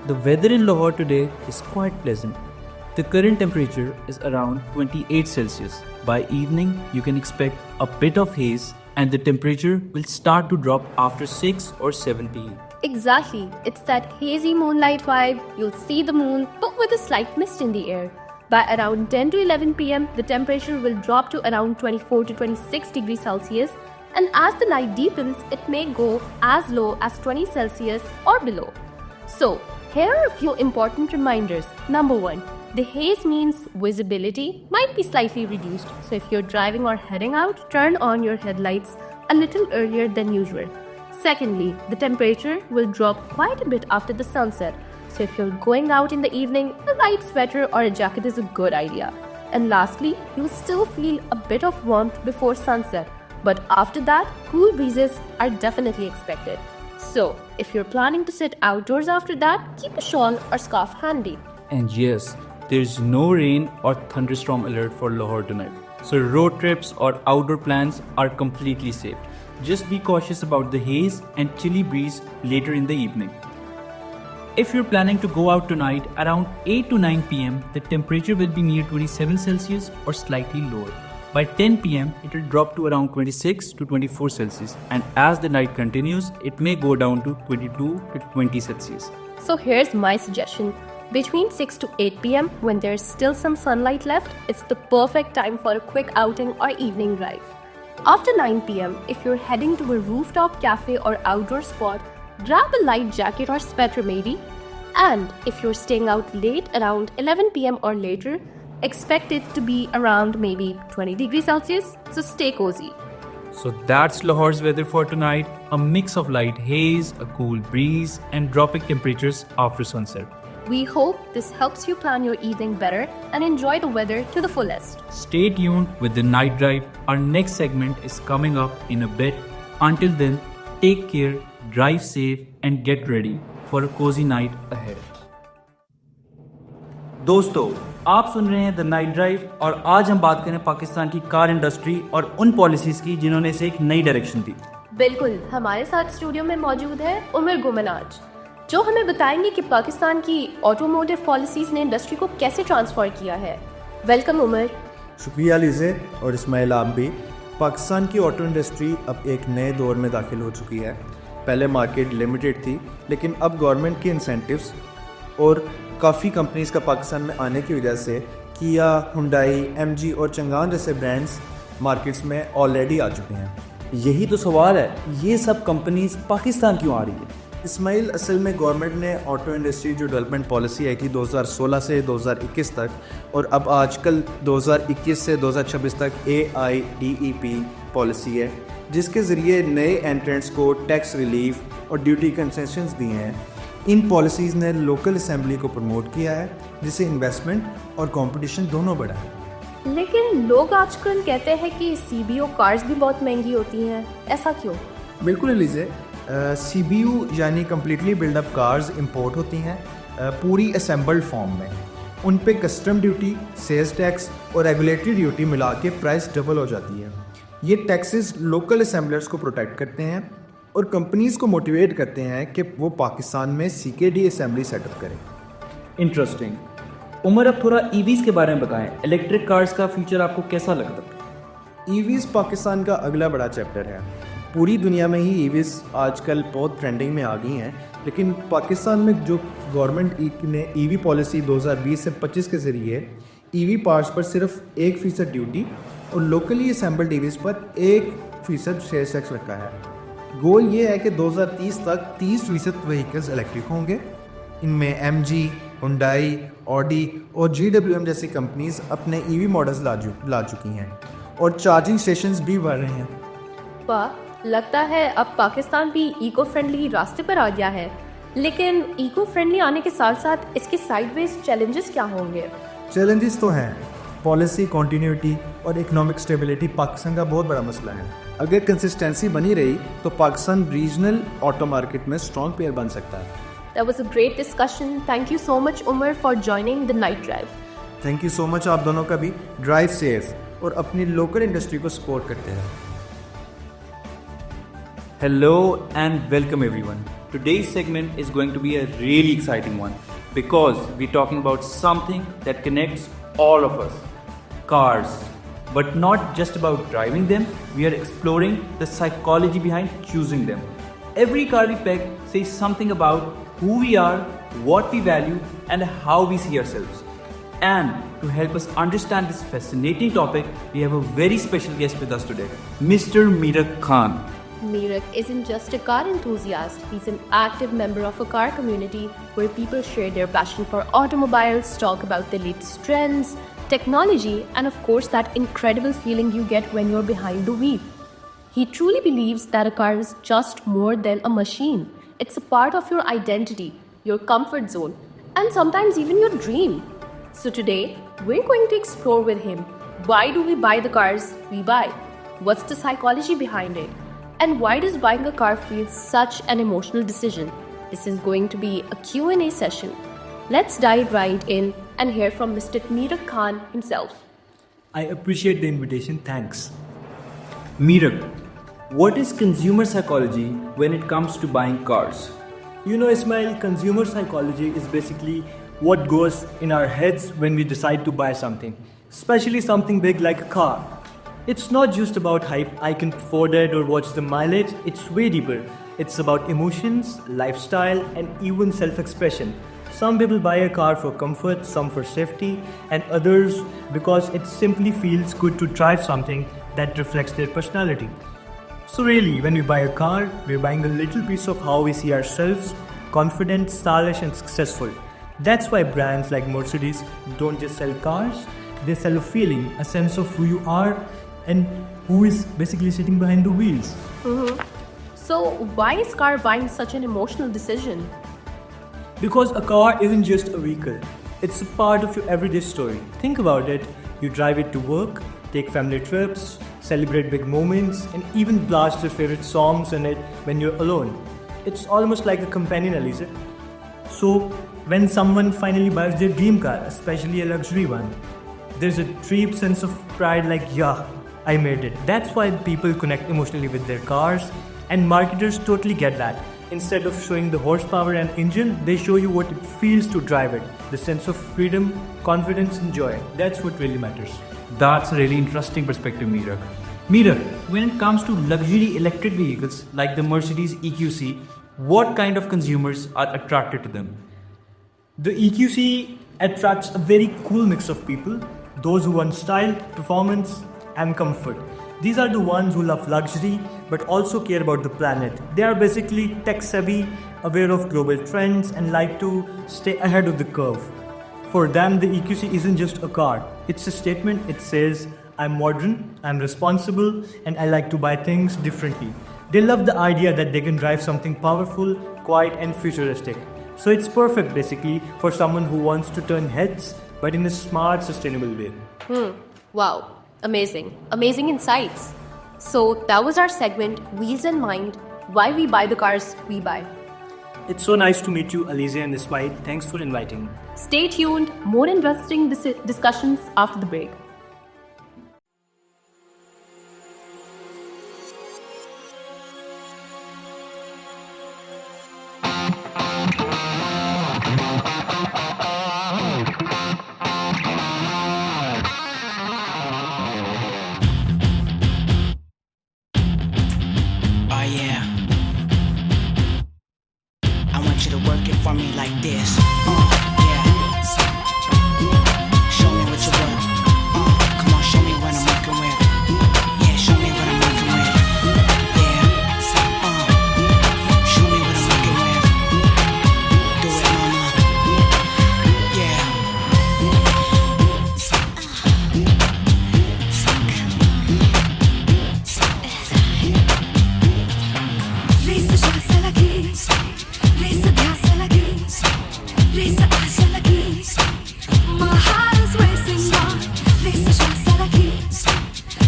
The weather in Lahore today is quite pleasant. The current temperature is around 28 Celsius. By evening, you can expect a bit of haze and the temperature will start to drop after 6 or 7 p.m. Exactly. It's that hazy moonlight vibe. You'll see the moon, but with a slight mist in the air. By around 10 to 11 p.m., the temperature will drop to around 24 to 26 degrees Celsius. And as the night deepens, it may go as low as 20 Celsius or below. So, here are a few important reminders. Number 1. The haze means visibility might be slightly reduced. So if you're driving or heading out, turn on your headlights a little earlier than usual. Secondly, the temperature will drop quite a bit after the sunset. So if you're going out in the evening, a light sweater or a jacket is a good idea. And lastly, you'll still feel a bit of warmth before sunset. But after that, cool breezes are definitely expected. So, if you're planning to sit outdoors after that, keep a shawl or scarf handy. And yes, there's no rain or thunderstorm alert for Lahore tonight. So road trips or outdoor plans are completely safe. Just be cautious about the haze and chilly breeze later in the evening. If you're planning to go out tonight around 8 to 9 p.m., the temperature will be near 27 Celsius or slightly lower. By 10 p.m., it will drop to around 26 to 24 Celsius. And as the night continues, it may go down to 22 to 20 Celsius. So here's my suggestion. Between 6 to 8 p.m., when there's still some sunlight left, it's the perfect time for a quick outing or evening drive. After 9 p.m., if you're heading to a rooftop cafe or outdoor spot, grab a light jacket or sweater maybe. And if you're staying out late around 11 p.m. or later, expect it to be around maybe 20 degrees Celsius, so stay cozy. So that's Lahore's weather for tonight. A mix of light haze, a cool breeze, and dropping temperatures after sunset. We hope this helps you plan your evening better and enjoy the weather to the fullest. Stay tuned with The Night Drive. Our next segment is coming up in a bit. Until then, take care, drive safe, and get ready for a cozy night ahead. दोस्तों, आप सुन रहे हैं the night drive और आज हम बात करें पाकिस्तान की कार इंडस्ट्री और उन पॉलिसीज की जिन्होंने इसे एक नई डायरेक्शन दी। बिल्कुल, हमारे साथ स्टूडियो में मौजूद है उमर गुमनाज, जो हमें बताएंगे कि पाकिस्तान की ऑटोमोटिव पॉलिसीज ने इंडस्ट्री को कैसे ट्रांसफॉर्म किया है। वेलकम उमर। शुक्रिया लिजे और इस्माइल, आप भी। पाकिस्तान की ऑटो इंडस्ट्री अब एक नए दौर में दाखिल हो चुकी है। पहले मार्केट लिमिटेड थी, लेकिन अब गवर्नमेंट के इंसेंटिव्स और काफ़ी कंपनीज़ का पाकिस्तान में आने की वजह से किया, हुंडई, MG और चंगान जैसे ब्रांड्स मार्केट्स में ऑलरेडी आ चुके हैं। यही तो सवाल है, ये सब कंपनीज पाकिस्तान क्यों आ रही है? इस्माइल, असल में गवर्नमेंट ने ऑटो इंडस्ट्री जो डेवलपमेंट पॉलिसी आई थी 2016 से 2021 तक, और अब आजकल 2021 से 2026 तक AIDEP पॉलिसी है, जिसके ज़रिए नए एंट्रेंट्स को टैक्स रिलीफ और ड्यूटी कंसेशंस दिए हैं। इन पॉलिसीज़ ने लोकल असेंबली को प्रमोट किया है, जिससे इन्वेस्टमेंट और कंपटीशन दोनों बढ़ा है। लेकिन लोग आजकल कहते हैं कि CBO कार्स भी बहुत महंगी होती हैं, ऐसा क्यों? बिल्कुल एलिजे, CBU यानी कम्प्लीटली बिल्डअप कार्स इंपोर्ट होती हैं पूरी असेंबल्ड फॉर्म में। उन पे कस्टम ड्यूटी, सेल्स टैक्स और रेगुलेटरी ड्यूटी मिला के प्राइस डबल हो जाती है। ये टैक्सेस लोकल असेंबलर्स को प्रोटेक्ट करते हैं और कंपनीज को मोटिवेट करते हैं कि वो पाकिस्तान में CKD असेंबली सेटअप करें। इंटरेस्टिंग। उमर, अब थोड़ा EVs के बारे में बताएं। इलेक्ट्रिक कार्स का फ्यूचर आपको कैसा लगता है? EVs पाकिस्तान का अगला बड़ा चैप्टर है। पूरी दुनिया में ही EVs आजकल बहुत ट्रेंडिंग में आ गई हैं, लेकिन पाकिस्तान में जो गवर्नमेंट ने EV पॉलिसी 2020 से 25 के ज़रिए EV पार्ट्स पर सिर्फ 1% ड्यूटी और लोकली असेंबल्ड EVs पर 1% सेल्स टैक्स रखा है। गोल ये है कि 2030 तक 30% व्हीकल्स इलेक्ट्रिक होंगे। इनमें MG, Hyundai, Audi और GWM जैसी कंपनीज अपने EV मॉडल्स ला चुकी हैं और चार्जिंग स्टेशंस भी बढ़ रहे हैं। वाह, लगता है अब पाकिस्तान भी इको फ्रेंडली रास्ते पर आ गया है। लेकिन इको फ्रेंडली आने के साथ साथ इसके साइडवेज चैलेंजेस क्या होंगे? चैलेंजेस तो हैं। पॉलिसी कॉन्टीन्यूटी और इकोनॉमिक स्टेबिलिटी पाकिस्तान का बहुत बड़ा मसला है। अगर कंसिस्टेंसी बनी रही तो पाकिस्तान रीजनल ऑटो मार्केट में स्ट्रॉन्ग प्लेयर बन सकता है। That was a great discussion. Thank you so much, Umar, for joining the night drive. Thank you so much आप दोनों का भी। ड्राइव सेफ और अपनी लोकल इंडस्ट्री को सपोर्ट करते हैं। Hello and welcome everyone. Today's segment is going to be a really exciting one because we're talking about something that connects all of us, cars. But not just about driving them, we are exploring the psychology behind choosing them. Every car we pick says something about who we are, what we value, and how we see ourselves. And to help us understand this fascinating topic, we have a very special guest with us today, Mr. Meerak Khan. Meerak isn't just a car enthusiast, he's an active member of a car community where people share their passion for automobiles, talk about the latest trends, technology, and of course that incredible feeling you get when you're behind the wheel. He truly believes that a car is just more than a machine. It's a part of your identity, your comfort zone, and sometimes even your dream. So today, we're going to explore with him, why do we buy the cars we buy? What's the psychology behind it? And why does buying a car feel such an emotional decision? This is going to be a Q&A session. Let's dive right in and hear from Mr. Meerak Khan himself. I appreciate the invitation, thanks. Meerak, what is consumer psychology when it comes to buying cars? You know, Ismail, consumer psychology is basically what goes in our heads when we decide to buy something, especially something big like a car. It's not just about hype, I can afford it or watch the mileage, it's way deeper. It's about emotions, lifestyle, and even self-expression. Some people buy a car for comfort, some for safety, and others because it simply feels good to drive something that reflects their personality. So really, when we buy a car, we're buying a little piece of how we see ourselves, confident, stylish, and successful. That's why brands like Mercedes don't just sell cars, they sell a feeling, a sense of who you are and who is basically sitting behind the wheels. So why is car buying such an emotional decision? Because a car isn't just a vehicle, it's a part of your everyday story. Think about it, you drive it to work, take family trips, celebrate big moments, and even blast your favorite songs in it when you're alone. It's almost like a companion, Elise. So when someone finally buys their dream car, especially a luxury one, there's a deep sense of pride like, yeah, I made it. That's why people connect emotionally with their cars, and marketers totally get that. Instead of showing the horsepower and engine, they show you what it feels to drive it. The sense of freedom, confidence and joy. That's what really matters. That's a really interesting perspective, Meerak. Meerak, when it comes to luxury electric vehicles like the Mercedes EQC, what kind of consumers are attracted to them? The EQC attracts a very cool mix of people. Those who want style, performance and comfort. These are the ones who love luxury but also care about the planet. They are basically tech savvy, aware of global trends and like to stay ahead of the curve. For them, the EQC isn't just a car. It's a statement. It says, I'm modern, I'm responsible, and I like to buy things differently. They love the idea that they can drive something powerful, quiet and futuristic. So it's perfect basically for someone who wants to turn heads but in a smart, sustainable way. Wow. Amazing. Amazing insights. So that was our segment, Wheels and Mind, why we buy the cars we buy. It's so nice to meet you, Alizia and Ismail. Thanks for inviting me. Stay tuned, more interesting discussions after the break. Oh yeah. I want you to work it for me like this. Yeah. Show me what you work. Come on, show me what I'm working with. Yeah, show me what I'm working with. Yeah. Show me what I'm working with. Do it, mama. Yeah. Race shasa lagi, race dhasa lagi, race aasha lagi. My heart is racing on. Race shasa lagi,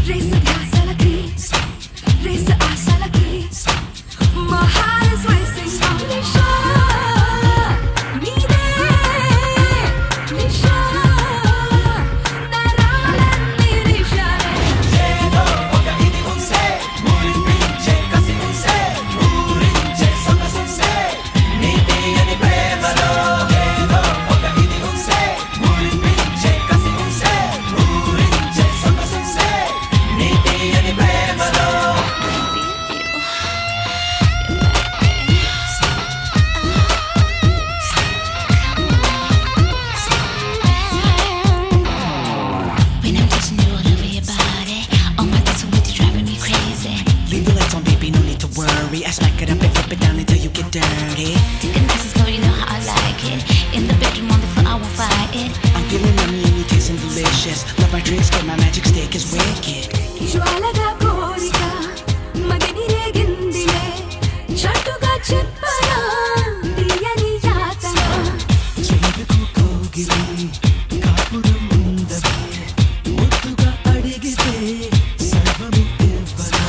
race dhasa lagi, race aasha lagi. My heart is racing on. Nisha, neede, nisha, naralan nisha. Yedo oka idi unse, muri pinche kasi unse. When I'm touching you all over your body, oh my God, so with you driving me crazy. Leave the lights on, baby, no need to worry. I smack it up and flip it down until you get dirty. Take a nice and slow, you know how I like it. In the bedroom, on the floor, I won't fight it. I'm feeling yummy and you tasting delicious. Love my drinks, but my magic stick is wicked. జ్వాలగా కోరిక మదిని రేగిందిలే చట్టుగా చెప్పనా తీయని యాతన చెవికు కోగిలి కాపురం ఉండవే ముద్దుగా అడిగితే సర్వము ఇవ్వనా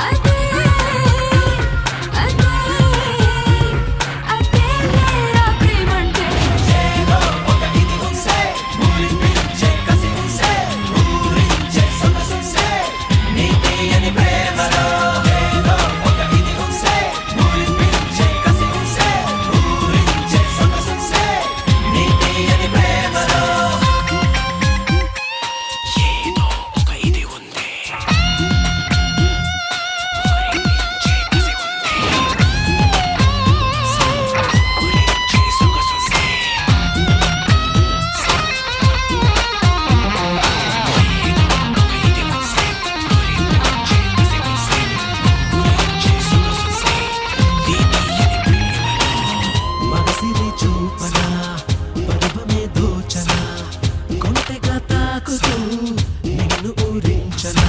అదే లేరా ప్రేమంటే ఏదో ఒక ఇది ఉంసే మురి pinche kasi unse ఊరించే సొగసుంసే నీ తీయని ప్రేమలో ఏదో ఒక ఇది ఉంసే మురి pinche kasi unse ఊరించే సొగసుంసే నీ తీయని ప్రేమలో ఏదో ఒక ఇది ఉంది ఊరించే kasi ఉంది ఊరించే సొగసుంసే మనసిని చూపనా పరువమే దోచనా కొంటెగా తాకుతూ నిన్ను ఊరించనా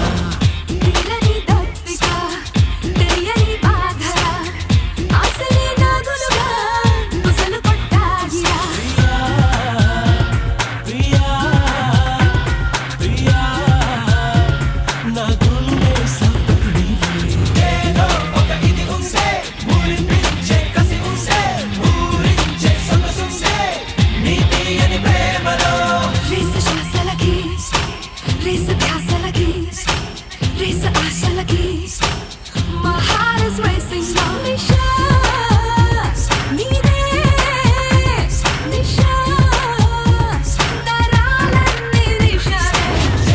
తీరని దప్పిక తెలియని బాధర ఆశలే నాగులుగా బుసలు కొట్టాగిరా ప్రియా ప్రియా నా గుండె సప్పుడు ఏదో ఒక ఇది ఉంసే మురి pinche kasi unse ఊరించే సొగసుంసే నీ తీయని ప్రేమలో రేస్ శ్వాస లగి రేస్ ధ్యాస లగి రేస్ ఆశ లగి My heart is racing on Nisha నీదే నిషా నరాలన్నీ నిషా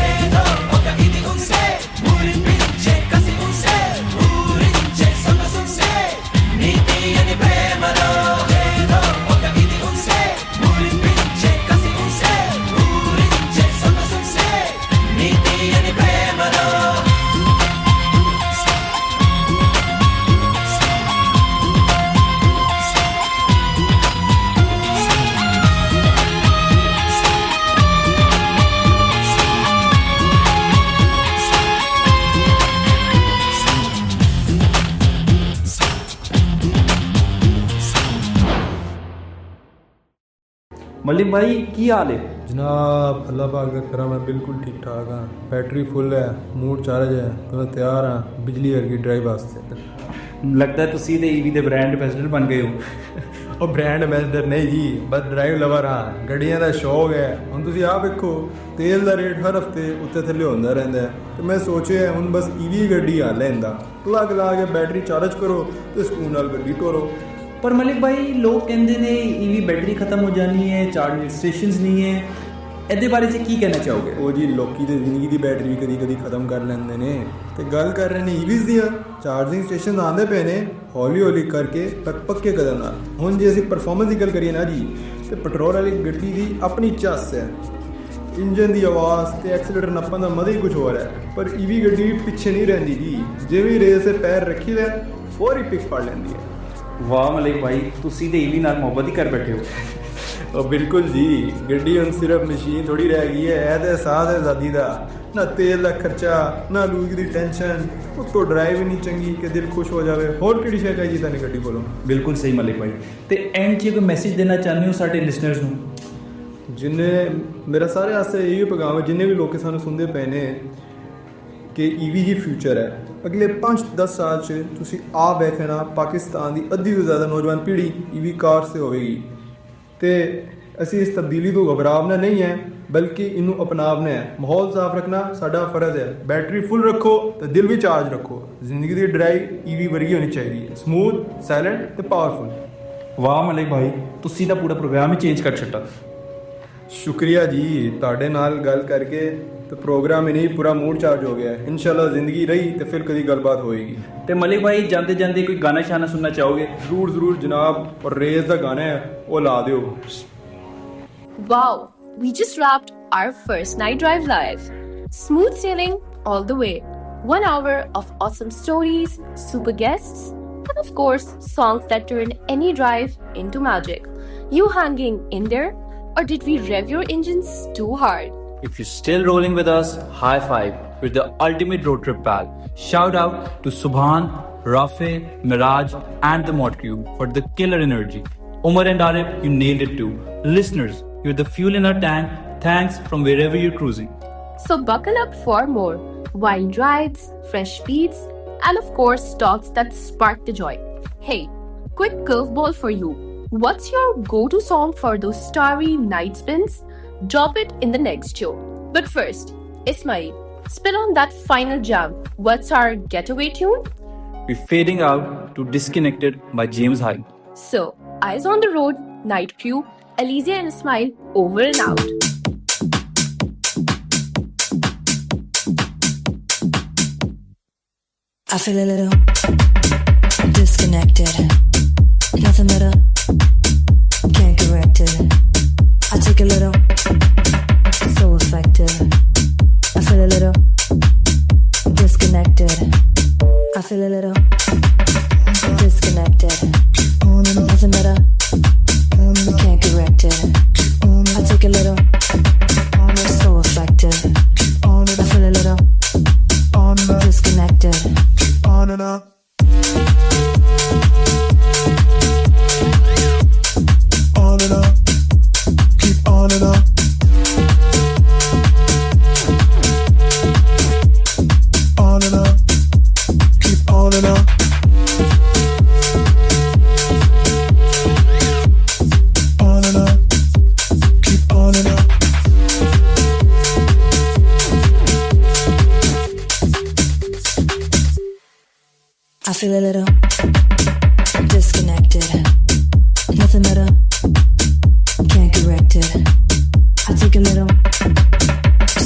ఏదో ఒక ఇది ఉంసే మురి pinche kasi unse ఊరించే సొగసుంసే నీ తీయని ప్రేమలో ఏదో ఒక ఇది ఉంసే మురి pinche kasi unse ఊరించే సొగసుంసే నీ తీయని ప్రేమలో मलिक भाई की हाल है? जनाब अल्लाह पाक का करम है, बिल्कुल ठीक ठाक हाँ। बैटरी फुल है, मूड चार्ज है, तो मैं तैयार हाँ बिजली वर्गी ड्राइव वास्ते। ਲੱਗਦਾ ਤੁਸੀਂ ਤੇ ਈਵੀ ਦੇ ਬ੍ਰਾਂਡ ਐਂਬੈਸਡਰ ਬਣ ਗਏ ਹੋ। ਉਹ ਬ੍ਰਾਂਡ ਐਂਬੈਸਡਰ ਨਹੀਂ ਜੀ, ਬਸ ਡਰਾਈਵ ਲਵਰ ਹਾਂ। ਗੱਡੀਆਂ ਦਾ ਸ਼ੌਕ ਹੈ। ਹੁਣ ਤੁਸੀਂ ਆਪ ਵੇਖੋ, ਤੇਲ ਦਾ ਰੇਟ ਹਰ ਹਫਤੇ ਉੱਤੇ ਥੱਲੇ ਹੁੰਦਾ ਰਹਿੰਦਾ ਹੈ, ਤੇ ਮੈਂ ਸੋਚਿਆ ਹੁਣ ਬਸ ਈਵੀ ਗੱਡੀ ਆ ਲੈਂਦਾ, ਪਲੱਗ ਲਾ ਕੇ ਬੈਟਰੀ ਚਾਰਜ ਕਰੋ ਤੇ ਸਕੂਨ ਨਾਲ ਗੱਡੀ ਟੋਰੋ। ਪਰ ਮਲਿਕ ਭਾਈ, ਲੋਕ ਕਹਿੰਦੇ ਨੇ ਈਵੀ ਬੈਟਰੀ ਖਤਮ ਹੋ ਜਾਣੀ ਹੈ, ਚਾਰਜਿੰਗ ਸਟੇਸ਼ਨਸ ਨਹੀਂ ਹੈ, ਇਹਦੇ ਬਾਰੇ 'ਚ ਕੀ ਕਹਿਣਾ ਚਾਹੋਗੇ? ਉਹ ਜੀ ਲੋਕੀ ਤੇ ਜ਼ਿੰਦਗੀ ਦੀ ਬੈਟਰੀ ਵੀ ਕਦੀ ਕਦੀ ਖਤਮ ਕਰ ਲੈਂਦੇ ਨੇ, ਤੇ ਗੱਲ ਕਰ ਰਹੇ ਨੇ ਈਵੀਜ਼ ਦੀਆਂ। ਚਾਰਜਿੰਗ ਸਟੇਸ਼ਨ ਆਉਂਦੇ ਪਏ ਨੇ ਹੌਲੀ ਹੌਲੀ ਕਰਕੇ, ਪਰ ਪੱਕੇ ਕਦਮ ਨਾਲ। ਹੁਣ ਜੇ ਅਸੀਂ ਪਰਫਾਰਮੈਂਸ ਦੀ ਗੱਲ ਕਰੀਏ ਨਾ ਜੀ, ਤੇ ਪੈਟਰੋਲ ਵਾਲੀ ਗੱਡੀ ਦੀ ਆਪਣੀ ਚੱਸ ਹੈ, ਇੰਜਨ ਦੀ ਆਵਾਜ਼ ਤੇ ਐਕਸੀਲੇਟਰ ਨੱਪਣ ਦਾ ਮਜ਼ਾ ਹੀ ਕੁਝ ਹੋਰ ਹੈ। ਪਰ ਈਵੀ ਗੱਡੀ ਪਿੱਛੇ ਨਹੀਂ ਰਹਿੰਦੀ ਜੀ, ਜਿਵੇਂ ਰੇਸ 'ਤੇ ਪੈਰ ਰੱਖੀ ਦਾ ਫੌਰੀ ਪਿਕ ਫੜ ਲੈਂਦੀ ਹੈ। ਵਾਹ ਮਲਿਕ ਭਾਈ, ਤੁਸੀਂ ਤੇ ਈਵੀ ਨਾਲ ਮੁਹੱਬਤ ਹੀ ਕਰ ਬੈਠੇ ਹੋ। ਉਹ ਬਿਲਕੁਲ ਜੀ, ਗੱਡੀ ਹੁਣ ਸਿਰਫ ਮਸ਼ੀਨ ਥੋੜੀ ਰਹਿ ਗਈ ਹੈ, ਇਹ ਤਾਂ ਸਾਹ ਹੈ ਆਜ਼ਾਦੀ ਦਾ। ਨਾ ਤੇਲ ਦਾ ਖਰਚਾ, ਨਾ ਲੂਜ ਦੀ ਟੈਨਸ਼ਨ, ਉੱਤੋਂ ਡਰਾਈਵ ਹੀ ਨਹੀਂ ਚੰਗੀ ਕਿ ਦਿਲ ਖੁਸ਼ ਹੋ ਜਾਵੇ। ਹੋਰ ਕਿਹੜੀ ਸ਼ੈ ਚਾਹੀਦੀ ਤੁਹਾਨੂੰ ਗੱਡੀ ਕੋਲੋਂ? ਬਿਲਕੁਲ ਸਹੀ ਮਲਿਕ ਭਾਈ। ਤੇ ਐਂਡ 'ਚ ਕੋਈ ਮੈਸੇਜ ਦੇਣਾ ਚਾਹੁੰਦੇ ਹੋ ਸਾਡੇ ਲਿਸਨਰਸ ਨੂੰ? ਜਿੰਨੇ ਮੇਰਾ ਸਾਰੇ ਵਾਸਤੇ ਇਹੀ ਪੈਗਾਮ ਹੈ, ਜਿੰਨੇ ਵੀ ਲੋਕ ਸਾਨੂੰ ਸੁਣਦੇ ਪਏ ਨੇ, ਕਿ ਈਵੀ ਹੀ ਫਿਊਚਰ ਹੈ। ਅਗਲੇ 5-10 ਸਾਲ 'ਚ ਤੁਸੀਂ ਆਪ ਵੇਖਣਾ ਪਾਕਿਸਤਾਨ ਦੀ ਅੱਧੀ ਤੋਂ ਜ਼ਿਆਦਾ ਨੌਜਵਾਨ ਪੀੜ੍ਹੀ ਈਵੀ ਕਾਰ 'ਤੇ ਹੋਵੇਗੀ। ਤੇ ਅਸੀਂ ਇਸ ਤਬਦੀਲੀ ਤੋਂ ਘਬਰਾਉਣਾ ਨਹੀਂ ਹੈ, ਬਲਕਿ ਇਹਨੂੰ ਅਪਣਾਉਣਾ ਹੈ। ਮਾਹੌਲ ਸਾਫ਼ ਰੱਖਣਾ ਸਾਡਾ ਫਰਜ਼ ਹੈ। ਬੈਟਰੀ ਫੁੱਲ ਰੱਖੋ ਤੇ ਦਿਲ ਵੀ ਚਾਰਜ ਰੱਖੋ। ਜ਼ਿੰਦਗੀ ਦੀ ਡਰਾਈਵ ਈਵੀ ਵਰਗੀ ਹੋਣੀ ਚਾਹੀਦੀ ਹੈ, ਸਮੂਥ, ਸਾਇਲੈਂਟ ਤੇ ਪਾਵਰਫੁਲ। ਵਾਹ ਮਲਿਕ ਭਾਈ, ਤੁਸੀਂ ਤਾਂ ਪੂਰਾ ਪ੍ਰੋਗਰਾਮ ਹੀ ਚੇਂਜ ਕਰ ਛੱਡਾ। ਸ਼ੁਕਰੀਆ ਜੀ, ਤੁਹਾਡੇ ਨਾਲ ਗੱਲ ਕਰਕੇ ਤੇ ਪ੍ਰੋਗਰਾਮ ਹੀ ਨਹੀਂ, ਪੂਰਾ ਮੂਡ ਚਾਰਜ ਹੋ ਗਿਆ। ਇਨਸ਼ਾਅੱਲਾ ਜ਼ਿੰਦਗੀ ਰਹੀ ਤੇ ਫਿਰ ਕਦੀ ਗੱਲਬਾਤ ਹੋਏਗੀ। ਤੇ ਮਲਿਕ ਭਾਈ, ਜਾਂਦੇ ਜਾਂਦੇ ਕੋਈ ਗਾਣਾ ਸ਼ਾਨਾ ਸੁਣਨਾ ਚਾਹੋਗੇ? ਜ਼ਰੂਰ ਜ਼ਰੂਰ ਜਨਾਬ, ਔਰ ਰੇਸ ਦਾ ਗਾਣਾ ਹੈ ਉਹ ਲਾ ਦਿਓ। Wow, we just wrapped our first night drive live. Smooth sailing all the way. 1 hour of awesome stories, super guests, and of course, songs that turn any drive into magic. You hanging in there? Or did we rev your engines too hard? If you're still rolling with us, high five. We're the ultimate road trip pal. Shout out to Subhan, Rafe, Miraj, and the Mod Cube for the killer energy. Umar and Arif, you nailed it too. Listeners, you're the fuel in our tank. Thanks from wherever you're cruising. So buckle up for more wild rides, fresh beats, and of course, talks that spark the joy. Hey, quick curveball for you. What's your go-to song for those starry night spins? Drop it in the next show. But first, Ismail, spin on that final jam. What's our getaway tune? We're fading out to Disconnected by James Hyde. So, eyes on the road, Night Crew, Alizia and Ismail, over and out. I feel a little disconnected. Nothing better, can't correct it. I take a little, so effective. I feel a little disconnected. I feel a little disconnected. Nothing better, can't correct it. I take a little, so effective. I feel a little disconnected. On and up. On and up. Keep on and up. On and up. Keep on and up. On and up. Keep on and up. I feel a little disconnected. Nothing better, can't correct it. I take a little,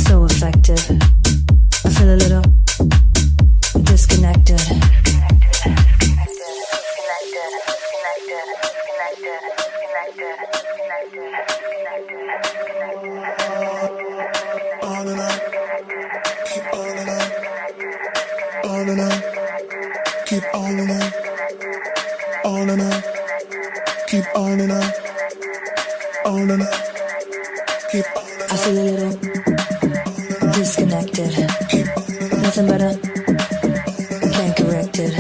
so effective. I feel a little disconnected. On and up. Keep on and up. On and up. Keep on and up. On and up. Keep on and up. On and up. Keep on and up. I feel a little disconnected. Nothing better, can't correct it.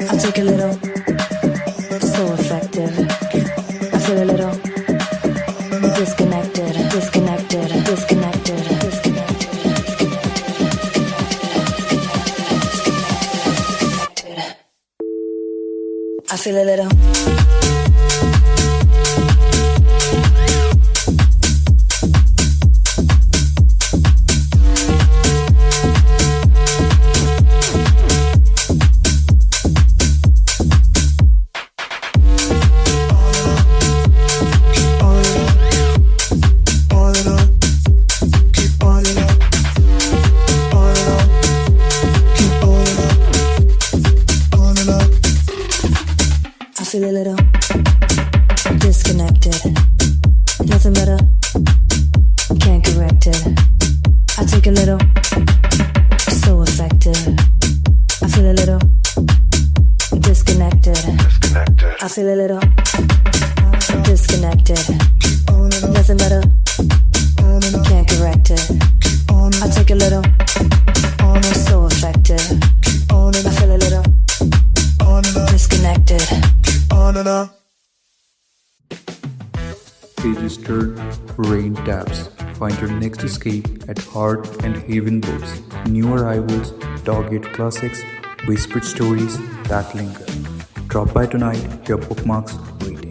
I take a little, so effective. I feel a little disconnected, disconnected, disconnected, disconnected. feel a little. I feel a little disconnected. Nothing better, can't correct it. I take a little, so effective. I feel a little disconnected. I feel a little disconnected. Nothing better, can't correct it. I take a little, so effective. I feel a little disconnected. Pages turn, rain taps. Find your next escape at Heart and Haven Books. New arrivals, dog-eared classics, whispered stories that linger. Drop by tonight, your bookmarks wait.